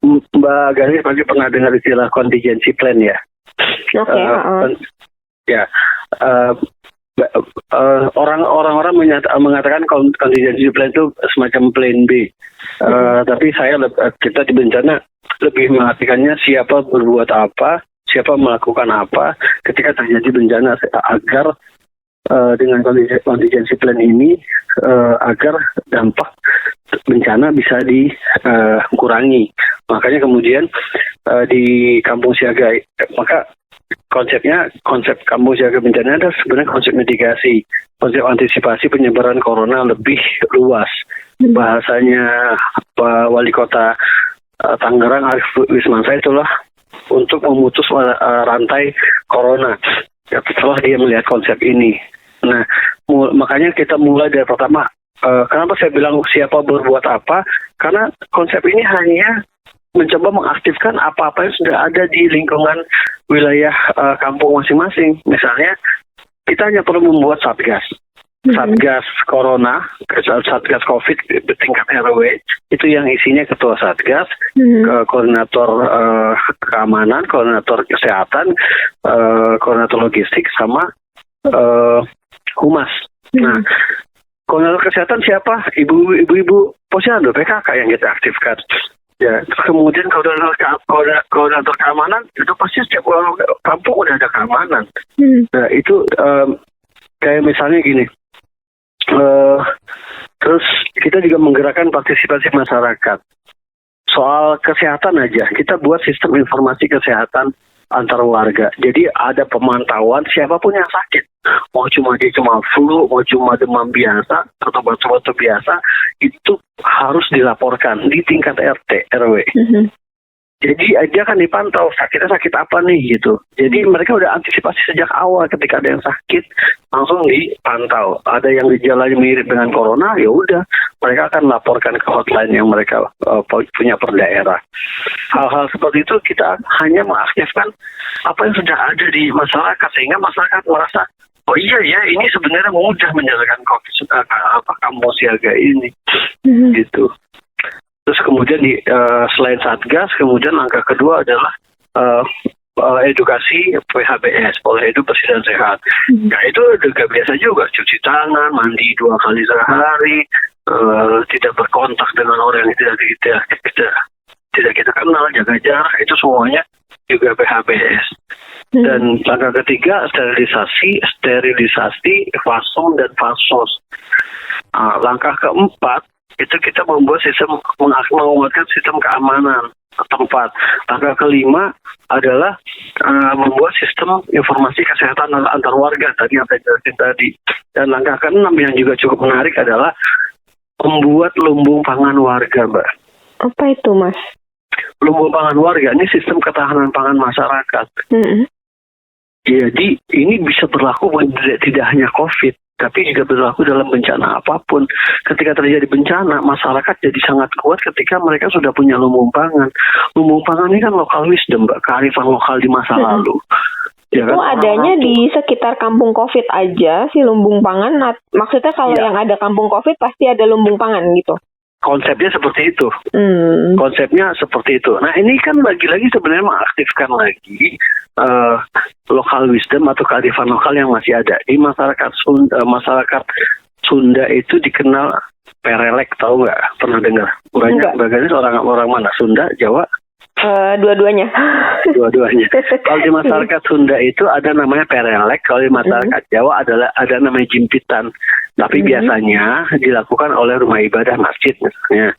Mbak Garis pasti pernah dengar istilah contingency plan ya? Oke. Orang-orang mengatakan contingency plan itu semacam plan B. Tapi kita di bencana lebih mengartikannya siapa berbuat apa, siapa melakukan apa ketika terjadi bencana, agar dengan contingency plan ini agar dampak bencana bisa dikurangi. Makanya kemudian di kampung siaga, maka konsep kampung siaga bencana adalah sebenarnya konsep mitigasi, konsep antisipasi penyebaran corona lebih luas. Bahasanya Wali Kota Tangerang Arief Wismansyah itulah untuk memutus rantai corona. Ya, setelah dia melihat konsep ini. Nah, makanya kita mulai dari pertama. Kenapa saya bilang siapa berbuat apa? Karena konsep ini hanya mencoba mengaktifkan apa-apa yang sudah ada di lingkungan wilayah kampung masing-masing. Misalnya, kita hanya perlu membuat satgas. Satgas Corona, Satgas COVID tingkat RW, itu yang isinya ketua Satgas, koordinator keamanan, koordinator kesehatan, koordinator logistik, sama humas. Nah, koordinator kesehatan siapa? Ibu-ibu posyandu PKK yang kita aktifkan. Ya, kemudian koordinator keamanan itu pasti setiap kampung udah ada keamanan. Nah, itu kayak misalnya gini. Terus kita juga menggerakkan partisipasi masyarakat. Soal kesehatan aja, kita buat sistem informasi kesehatan antar warga. Jadi ada pemantauan siapapun yang sakit. Mau dia cuma flu, mau cuma demam biasa, atau batuk-batuk biasa, itu harus dilaporkan di tingkat RT, RW. Jadi dia kan dipantau sakitnya sakit apa nih gitu. Jadi mereka udah antisipasi sejak awal ketika ada yang sakit langsung dipantau. Ada yang gejalanya mirip dengan corona, ya udah mereka akan laporkan ke hotline yang mereka punya per daerah. Hal-hal seperti itu kita hanya mengaktifkan apa yang sudah ada di masyarakat sehingga masyarakat merasa oh iya ya ini sebenarnya mudah menjalankan kampung siaga ini gitu. Terus kemudian selain Satgas, kemudian langkah kedua adalah edukasi PHBS, pola hidup bersih dan sehat. Nah itu juga biasa juga, cuci tangan, mandi 2 kali sehari, tidak berkontak dengan orang yang tidak kita kenal, jaga jarak, itu semuanya juga PHBS. Dan langkah ketiga sterilisasi fasum dan fasos. Langkah keempat itu kita membuat menguatkan sistem keamanan tempat. Langkah kelima adalah membuat sistem informasi kesehatan antar warga tadi yang saya jelasin tadi. Dan langkah keenam yang juga cukup menarik adalah membuat lumbung pangan warga, Mbak. Apa itu, Mas? Lumbung pangan warga ini sistem ketahanan pangan masyarakat. Jadi ini bisa berlaku tidak hanya COVID, tapi juga berlaku dalam bencana apapun. Ketika terjadi bencana, masyarakat jadi sangat kuat ketika mereka sudah punya lumbung pangan. Lumbung pangan ini kan lokal wisdom, Mbak, kearifan lokal di masa lalu. Ya kan? Itu adanya di sekitar kampung COVID aja si lumbung pangan. Maksudnya kalau yang ada kampung COVID pasti ada lumbung pangan gitu. Konsepnya seperti itu. Konsepnya seperti itu. Nah ini kan lagi-lagi sebenarnya mengaktifkan lagi lokal wisdom atau kearifan lokal yang masih ada di masyarakat Sunda itu dikenal perelek, tahu nggak? Pernah dengar? Bagaimana orang mana? Sunda, Jawa? Dua-duanya. Dua-duanya. Kalau di masyarakat Sunda itu ada namanya perelek, kalau di masyarakat Jawa ada namanya jimpitan. Tapi biasanya dilakukan oleh rumah ibadah masjid misalnya.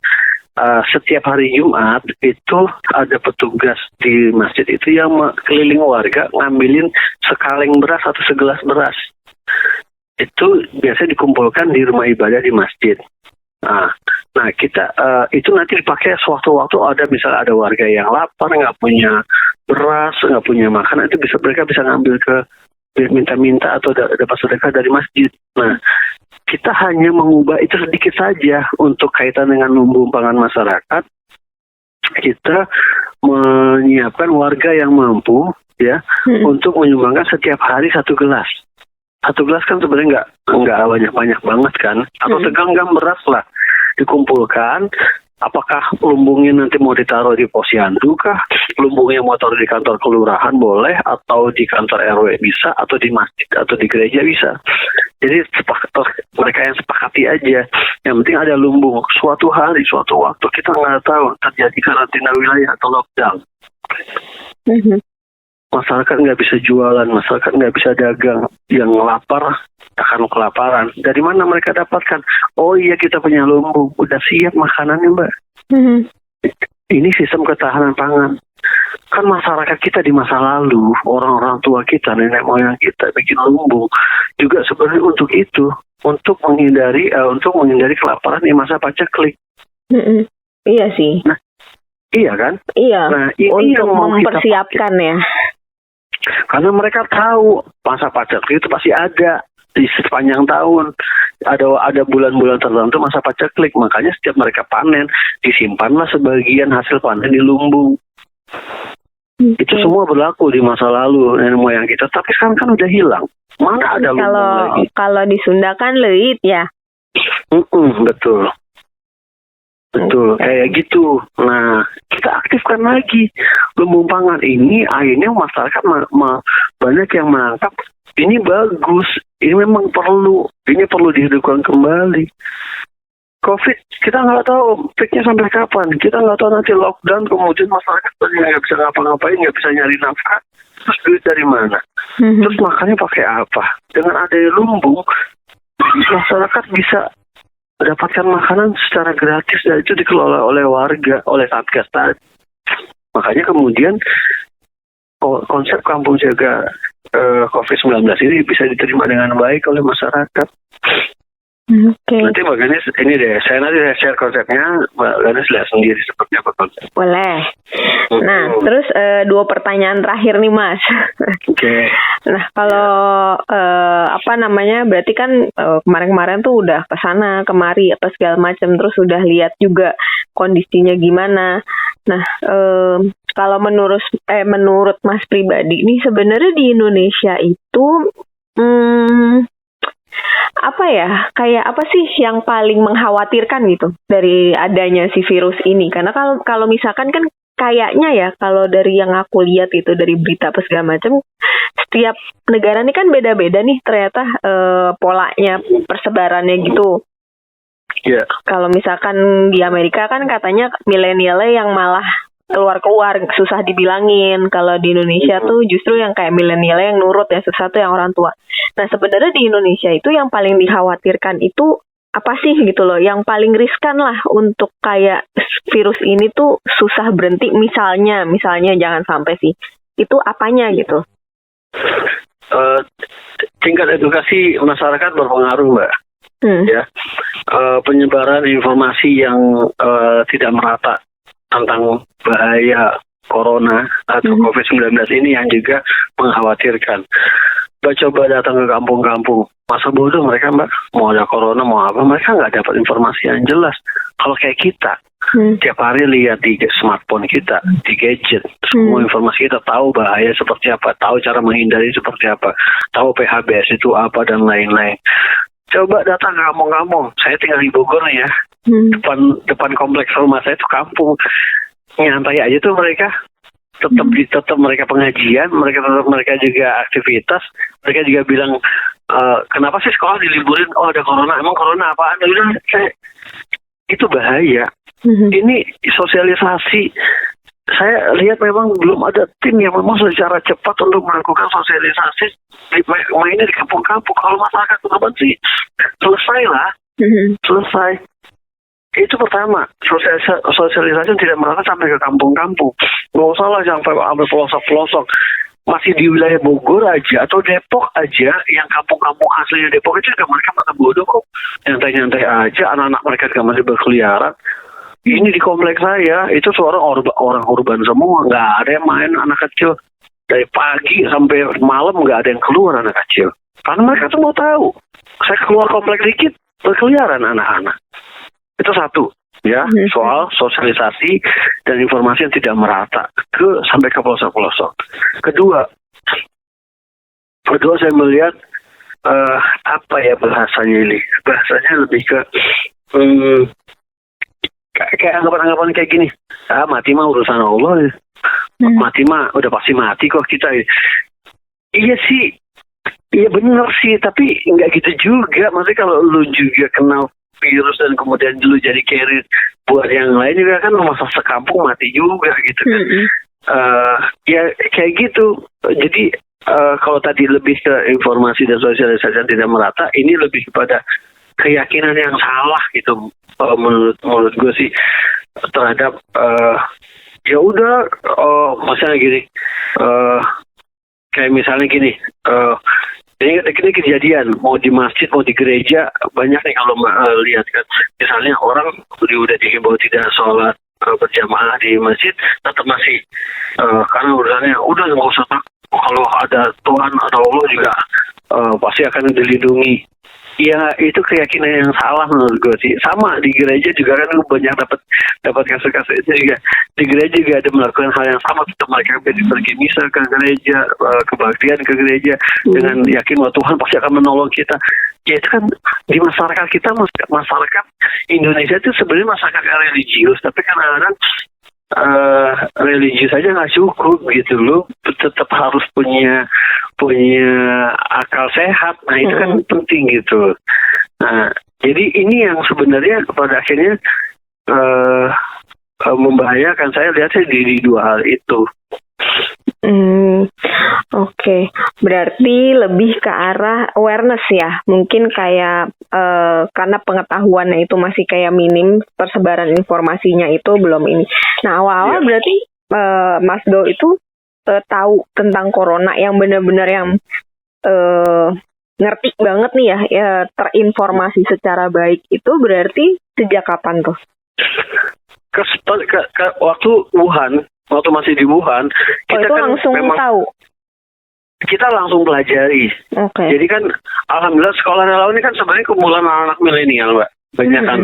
Setiap hari Jumat itu ada petugas di masjid itu yang keliling warga ngambilin sekaleng beras atau segelas beras. Itu biasanya dikumpulkan di rumah ibadah di masjid. Nah kita itu nanti dipakai sewaktu-waktu misalnya ada warga yang lapar, nggak punya beras, nggak punya makanan, itu mereka bisa ngambil minta-minta atau dapat sedekah dari masjid. Nah kita hanya mengubah itu sedikit saja untuk kaitan dengan lumbung pangan masyarakat. Kita menyiapkan warga yang mampu untuk menyumbangkan setiap hari 1 gelas. 1 gelas kan sebenarnya nggak banyak banget kan, atau segenggam beras lah dikumpulkan. Apakah lumbungnya nanti mau ditaruh di posyandu kah? Lumbungnya mau taruh di kantor kelurahan boleh, atau di kantor RW bisa, atau di masjid atau di gereja bisa. Jadi mereka yang sepakati aja. Yang penting ada lumbung. Suatu hari, suatu waktu kita nggak tahu terjadi karantina wilayah atau lockdown. masyarakat nggak bisa jualan, masyarakat nggak bisa dagang, yang lapar akan kelaparan. Dari mana mereka dapatkan? Oh iya, kita punya lumbung, udah siap makanannya, Mbak. Ini sistem ketahanan pangan. Kan masyarakat kita di masa lalu, orang-orang tua kita, nenek moyang kita bikin lumbung juga sebenarnya untuk itu, untuk menghindari kelaparan di masa paceklik. Iya sih. Nah, iya kan? Iya. Nah, ini untuk yang mau kita mempersiapkan ya. Karena mereka tahu masa paceklik itu pasti ada di sepanjang tahun. Ada bulan-bulan tertentu masa paceklik, makanya setiap mereka panen disimpanlah sebagian hasil panen di lumbung. Itu semua berlaku di masa lalu nenek moyang kita, tapi sekarang kan udah hilang. Mana ada lumbung lagi? Kalau di Sunda kan leit ya. Betul. Betul, kayak gitu. Nah, kita aktifkan lagi lumbung pangan ini. Akhirnya masyarakat banyak yang menangkap ini bagus, ini memang perlu, ini perlu dihidupkan kembali. COVID, kita nggak tahu peaknya sampai kapan. Kita nggak tahu nanti lockdown, kemudian masyarakat nggak bisa ngapa-ngapain, nggak bisa nyari nafkah. Terus duit dari mana? Terus makannya pakai apa? Dengan adanya lumbung, masyarakat bisa mendapatkan makanan secara gratis, dan itu dikelola oleh warga, oleh Satgas tadi. Makanya kemudian konsep kampung jaga COVID-19 ini bisa diterima dengan baik oleh masyarakat. Nanti Mbak Ganes, ini deh, saya nanti share konsepnya, Mbak Ganes lihat sendiri seperti apa konsep. Boleh. Nah, terus 2 pertanyaan terakhir nih, Mas. Oke. Nah, kalau berarti kan kemarin-kemarin tuh udah kesana kemari apa segala macam, terus udah lihat juga kondisinya gimana. Nah, kalau menurut Mas pribadi nih, sebenarnya di Indonesia itu kayak apa sih yang paling mengkhawatirkan gitu dari adanya si virus ini? Karena kalau misalkan kan kayaknya ya, kalau dari yang aku lihat itu dari berita apa segala macam, setiap negara ini kan beda-beda nih ternyata polanya persebarannya gitu. Yeah. Kalau misalkan di Amerika kan katanya milenialnya yang malah keluar susah dibilangin. Kalau di Indonesia tuh justru yang kayak milenialnya yang nurut ya, sesuatu yang orang tua. Nah, sebenarnya di Indonesia itu yang paling dikhawatirkan itu apa sih gitu loh, yang paling riskan lah untuk kayak virus ini tuh susah berhenti, misalnya jangan sampai sih, itu apanya gitu? Tingkat edukasi masyarakat berpengaruh, Mbak. Ya, penyebaran informasi yang tidak merata tentang bahaya corona atau COVID-19 ini yang juga mengkhawatirkan. Mbak coba datang ke kampung-kampung, masa bodoh mereka, Mbak, mau ada corona mau apa, mereka nggak dapat informasi yang jelas. Kalau kayak kita, tiap hari lihat di smartphone kita, di gadget, semua informasi kita, tahu bahaya seperti apa, tahu cara menghindari seperti apa, tahu PHBS itu apa dan lain-lain. Coba datang ke kampung-kampung. Saya tinggal di Bogor nih ya, depan kompleks rumah saya itu kampung. Nyantai aja tuh mereka, tetap mereka pengajian, mereka juga aktivitas, mereka juga bilang kenapa sih sekolah diliburin? Oh, ada corona. Emang corona apaan? Kayak itu bahaya. Ini sosialisasi. Saya lihat memang belum ada tim yang memang secara cepat untuk melakukan sosialisasi mainnya di kampung-kampung. Kalau masyarakat korban sih selesai lah, selesai. Itu pertama, sosialisasi tidak merata sampai ke kampung-kampung. Nggak usah lah sampai pelosok-pelosok. Masih di wilayah Bogor aja atau Depok aja, yang kampung-kampung aslinya Depok itu juga mereka pada bodoh kok. Nyantai-nyantai aja, anak-anak mereka juga masih berkeliaran. Ini di kompleks saya, itu suara orang urban semua. Nggak ada yang main anak kecil. Dari pagi sampai malam nggak ada yang keluar anak kecil. Karena mereka tuh mau tahu. Saya keluar kompleks dikit, berkeliaran anak-anak. Itu satu, ya, soal sosialisasi dan informasi yang tidak merata sampai ke pelosok-pelosok. Kedua saya melihat apa ya bahasanya ini? Bahasanya lebih ke kayak anggapan-anggapan kayak gini. Mati mah urusan Allah. Mati mah udah pasti mati kok kita. Iya sih, iya benar sih, tapi nggak gitu juga. Maksudnya kalau lu juga kenal virus dan kemudian dulu jadi carrier buat yang lain juga kan, masa sekampung mati juga gitu kan. Ya kayak gitu. Jadi kalau tadi lebih ke informasi dan sosialisasi yang tidak merata, ini lebih kepada keyakinan yang salah gitu, menurut gue sih, terhadap ya udah, misalnya gini, kayak misalnya gini, ini kejadian mau di masjid mau di gereja banyak nih kalau lihat kan, misalnya orang udah dihimbau tidak sholat berjamaah di masjid, tetap masih karena urusannya udah nggak usah takut, kalau ada Tuhan atau Allah juga pasti akan dilindungi. Ya itu keyakinan yang salah menurut gue sih. Sama di gereja juga kan banyak dapat kasus-kasus itu juga. Di gereja juga ada melakukan hal yang sama. Tetap mereka pergi misa ke gereja, kebaktian ke gereja dengan yakin bahwa Tuhan pasti akan menolong kita. Ya itu kan di masyarakat kita, masyarakat Indonesia itu sebenarnya masyarakat religius, tapi kadang-kadang religius saja nggak cukup gitu, loh tetap harus punya akal sehat. Nah itu kan penting gitu. Nah jadi ini yang sebenarnya pada akhirnya membahayakan. Saya lihatnya di dua hal itu. Oke. Berarti lebih ke arah awareness ya. Mungkin kayak karena pengetahuannya itu masih kayak minim, persebaran informasinya itu belum ini. Nah awal-awal berarti Mas Do itu tahu tentang corona yang benar-benar yang ngerti banget nih ya, terinformasi secara baik itu berarti sejak kapan tuh? Waktu Wuhan. Waktu masih di Wuhan, kita itu kan langsung memang tahu. Kita langsung pelajari. Okay. Jadi kan, alhamdulillah sekolah relawan ini kan sebenarnya kumpulan anak milenial, Mbak. Banyak kan,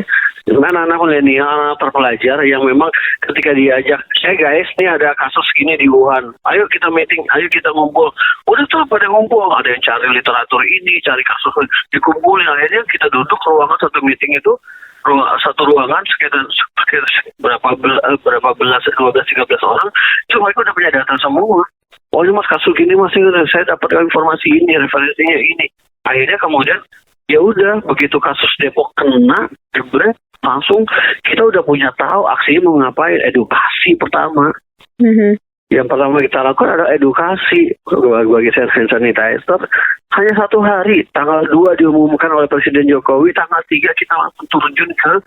anak milenial, anak terpelajar yang memang ketika diajak, guys, ini ada kasus gini di Wuhan. Ayo kita meeting, ayo kita ngumpul. Udah tuh pada ngumpul. Ada yang cari literatur ini, cari kasus dikumpulin. Akhirnya kita duduk ruangan satu meeting itu. Satu ruangan sekitar berapa belas 12-13 orang, cuma mereka udah punya data semua. Oh ini mas kasus gini mas, saya dapat informasi ini, referensinya ini. Akhirnya kemudian ya udah begitu kasus Depok kena jebret, langsung kita udah punya tahu aksinya mau ngapain. Edukasi pertama. Yang pertama kita lakukan adalah edukasi bagi hand sanitizer. Hanya 1 hari, tanggal 2 diumumkan oleh Presiden Jokowi, tanggal 3 kita langsung terjun ke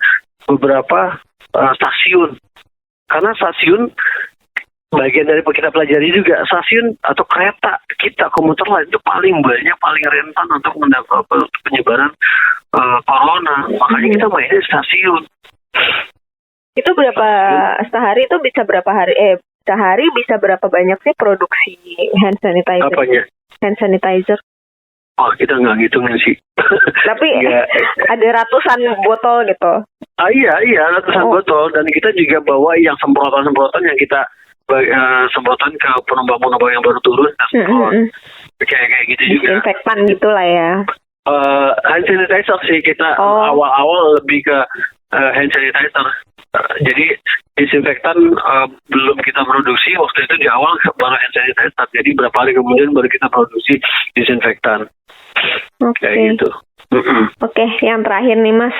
beberapa stasiun. Karena stasiun, bagian dari kita pelajari juga, stasiun atau kereta kita, komuter lain itu paling banyak, paling rentan untuk mendapat penyebaran corona. Makanya kita mainnya stasiun. Itu berapa, sehari itu bisa berapa hari, sehari bisa berapa banyak sih produksi hand sanitizer? Apanya? Hand sanitizer. Oh, kita nggak ngitungin sih. Tapi ada ratusan botol gitu. Iya, ratusan botol. Dan kita juga bawa yang semprotan-semprotan yang kita semprotan ke penumpang-penumpang yang baru turun. Kayak gitu juga. Disinfektan gitu lah ya. Hand sanitizer sih kita awal-awal lebih ke hand sanitizer. Jadi disinfektan belum kita produksi, waktu itu di awal baru hand sanitizer. Jadi berapa hari kemudian baru kita produksi disinfektan. Kayak gitu. Oke, yang terakhir nih Mas,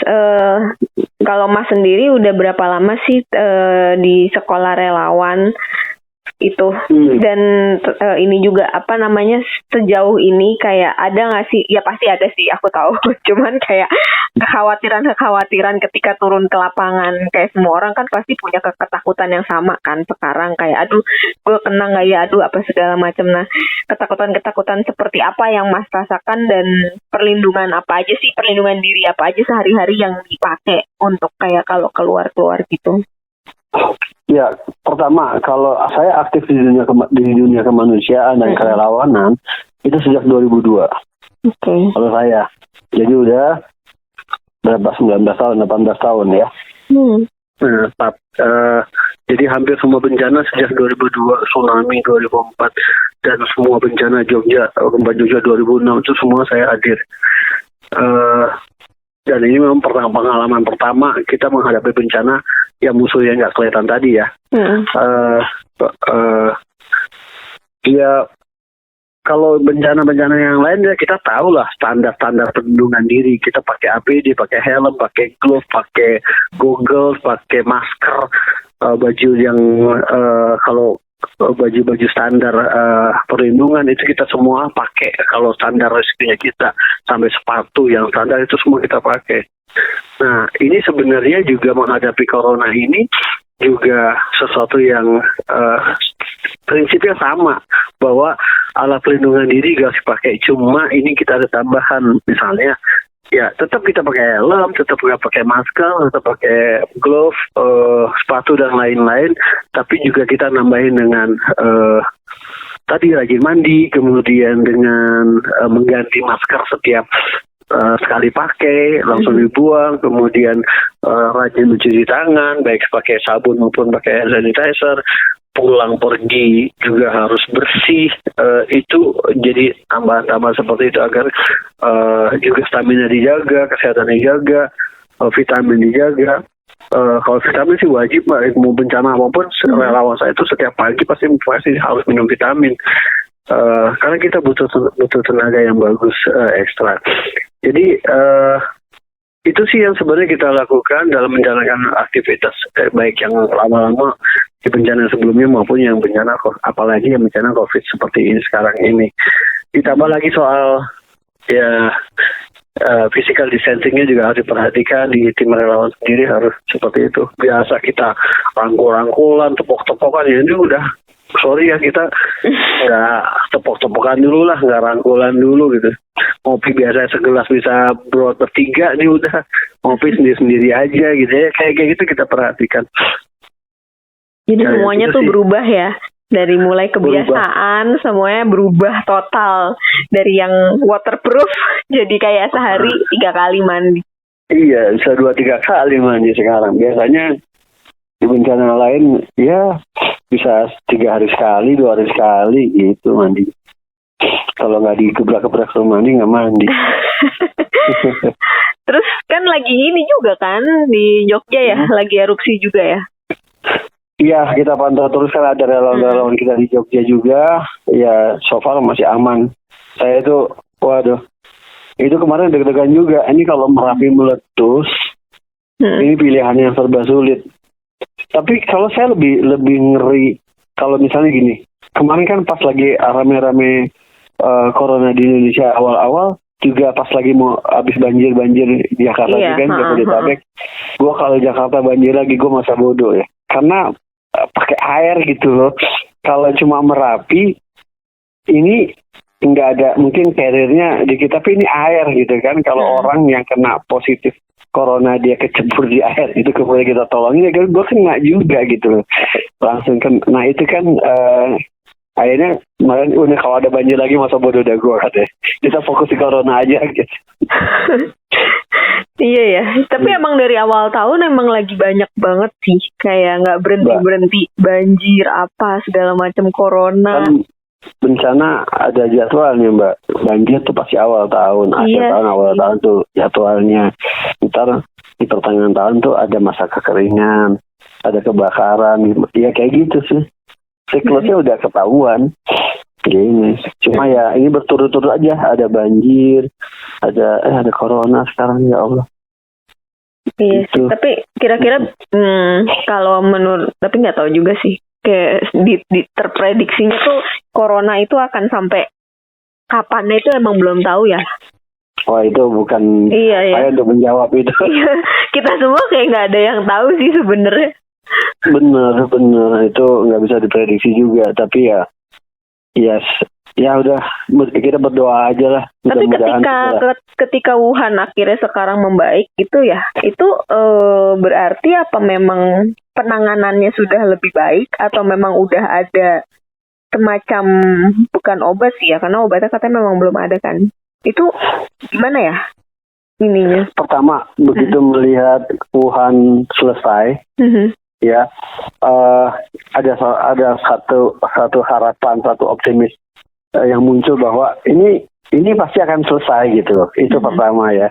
kalau Mas sendiri udah berapa lama sih di sekolah relawan itu? Dan ini juga apa namanya, sejauh ini kayak ada nggak sih? Ya pasti ada sih, aku tahu. Cuman kayak kekhawatiran ketika turun ke lapangan, kayak semua orang kan pasti punya ketakutan yang sama kan sekarang, kayak aduh gue kena nggak ya, aduh apa segala macam. Nah ketakutan seperti apa yang Mas rasakan, dan perlindungan apa aja sih, perlindungan diri apa aja sehari-hari yang dipakai untuk kayak kalau keluar gitu? Ya, pertama kalau saya aktif di dunia kemanusiaan dan kerelawanan itu sejak 2002. Kalau saya, jadi udah berapa, 19 tahun, 18 tahun ya. Jadi hampir semua bencana sejak 2002, tsunami 2004, dan semua bencana gempa Jogja 2006 itu semua saya hadir. Dan ini memang pengalaman pertama kita menghadapi bencana yang musuhnya nggak kelihatan tadi ya. Ya kalau bencana-bencana yang lain ya kita tahu lah standar-standar perlindungan diri. Kita pakai APD, pakai helm, pakai glove, pakai goggles, pakai masker, baju yang kalau baju-baju standar perlindungan itu kita semua pakai. Kalau standar resikonya kita sampai sepatu yang standar itu semua kita pakai. Nah, ini sebenarnya juga menghadapi corona ini juga sesuatu yang prinsipnya sama, bahwa alat pelindungan diri gak harus dipakai. Cuma ini kita ada tambahan, misalnya ya tetap kita pakai helm, tetap nggak pakai masker, tetap pakai glove, sepatu dan lain-lain. Tapi juga kita nambahin dengan tadi rajin mandi, kemudian dengan mengganti masker setiap sekali pakai, langsung dibuang, kemudian rajin mencuci tangan, baik pakai sabun maupun pakai hand sanitizer. Pulang pergi juga harus bersih. Itu jadi tambahan-tambahan seperti itu agar juga stamina dijaga, kesehatan dijaga, vitamin dijaga. Kalau vitamin sih wajib, Mbak, mau bencana apapun relawan saya itu setiap pagi pasti harus minum vitamin. Karena kita butuh tenaga yang bagus ekstra. Jadi itu sih yang sebenarnya kita lakukan dalam menjalankan aktivitas baik yang lama-lama di bencana sebelumnya maupun yang bencana, apalagi yang bencana COVID seperti ini sekarang ini. Ditambah lagi soal ya physical distancingnya juga harus diperhatikan di tim relawan sendiri, harus seperti itu. Biasa kita rangkul-rangkulan, tepok-tepokan, ya ini udah sorry ya, kita nggak tepok-tepokan dulu lah, nggak rangkulan dulu gitu. Ngopi biasa segelas bisa bertiga nih, udah ngopi sendiri-sendiri aja gitu ya, kayak gitu kita perhatikan. Jadi semuanya tuh berubah ya, dari mulai kebiasaan semuanya berubah total, dari yang waterproof jadi kayak sehari 3 kali mandi. Iya, bisa 2-3 kali mandi sekarang. Biasanya di bencana lain ya bisa 3 hari sekali, 2 hari sekali gitu mandi. Kalau nggak digebrak-gebrak rumah mandi, nggak mandi. Terus kan lagi ini juga kan di Jogja ya, lagi erupsi juga ya. Iya, kita pantau terus, kan ada relawan-relawan kita di Jogja juga. Ya, so far masih aman. Saya itu, waduh, itu kemarin deg-degan juga. Ini kalau Merapi meletus, ini pilihan yang serba sulit. Tapi kalau saya lebih ngeri, kalau misalnya gini, kemarin kan pas lagi rame-rame corona di Indonesia awal-awal, juga pas lagi mau habis banjir di Jakarta juga kan, Jabodetabek. Gue kalau Jakarta banjir lagi, gue masa bodoh ya. Karena pakai air gitu loh. Kalau cuma Merapi, ini nggak ada, mungkin carrier-nya dikit, tapi ini air gitu kan. Kalau orang yang kena positif corona dia kecebur di air, itu kemudian kita tolongin, ya gue kena juga gitu loh. Langsung kan, nah itu kan akhirnya kemarin udah kalau ada banjir lagi masa bodoh dah gue katanya. Kita fokus di corona aja gitu. Iya ya, tapi emang dari awal tahun emang lagi banyak banget sih, kayak nggak berhenti banjir apa segala macam corona. Kan bencana ada jadwalnya, Mbak. Banjir tuh pasti awal tahun, awal tahun tuh jadwalnya. Ntar di pertengahan tahun tuh ada masa kekeringan, ada kebakaran, ya kayak gitu sih. Siklusnya udah ketahuan. Gini, cuma ya ini berturut-turut aja, ada banjir, ada corona sekarang, ya Allah. Iya, gitu. Tapi kira-kira kalau menurut, tapi nggak tahu juga sih, kayak terprediksinya tuh corona itu akan sampai kapannya itu emang belum tahu ya. Wah, itu bukan saya untuk menjawab itu. Kita semua kayak nggak ada yang tahu sih sebenarnya. Bener itu nggak bisa diprediksi juga, tapi ya udah, kita berdoa aja lah. Tapi ketika Wuhan akhirnya sekarang membaik itu ya, itu berarti apa memang penanganannya sudah lebih baik, atau memang udah ada semacam, bukan obat sih ya, karena obatnya katanya memang belum ada kan. Itu gimana ya ininya? Pertama, begitu melihat Wuhan selesai, ya ada satu harapan, satu optimis yang muncul bahwa ini pasti akan selesai gitu loh. Itu pertama ya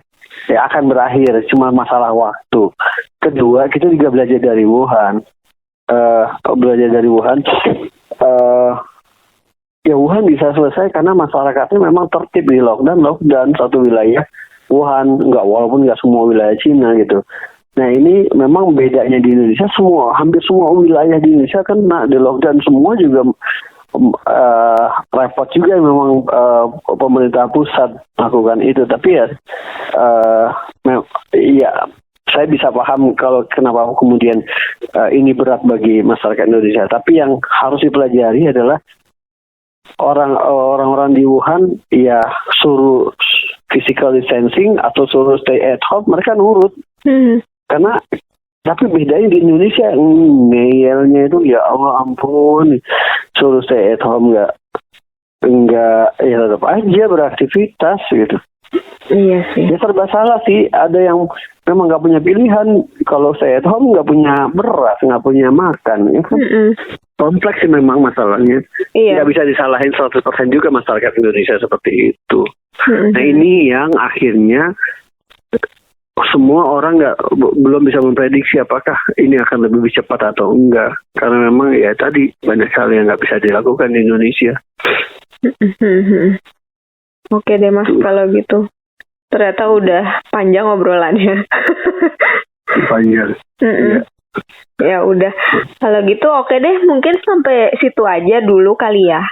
akan berakhir, cuma masalah waktu. Kedua, kita juga belajar dari Wuhan. Ya Wuhan bisa selesai karena masyarakatnya memang tertib di lockdown satu wilayah Wuhan, walaupun nggak semua wilayah Cina gitu. Nah ini memang bedanya di Indonesia, hampir semua wilayah di Indonesia kan di lockdown semua juga repot juga memang pemerintah pusat melakukan itu. Tapi ya saya bisa paham kalau kenapa kemudian ini berat bagi masyarakat Indonesia. Tapi yang harus dipelajari adalah orang-orang di Wuhan ya suruh physical distancing atau suruh stay at home, mereka nurut. Karena tapi bedanya di Indonesia ngeyelnya itu ya Allah ampun, suruh stay at home enggak ya tetap aja beraktivitas gitu. Iya sih. Ya serba salah sih. Ada yang memang nggak punya pilihan. Kalau stay at home nggak punya beras, nggak punya makan. Ya kan? Kompleks sih memang masalahnya. Iya. Nggak bisa disalahin 100% juga masyarakat Indonesia seperti itu. Nah ini yang akhirnya semua orang belum bisa memprediksi apakah ini akan lebih cepat atau enggak. Karena memang ya tadi banyak hal yang nggak bisa dilakukan di Indonesia. Oke deh Mas, kalau gitu. Ternyata udah panjang obrolannya. Panjang. Ya udah. Kalau gitu oke deh, mungkin sampai situ aja dulu kali ya.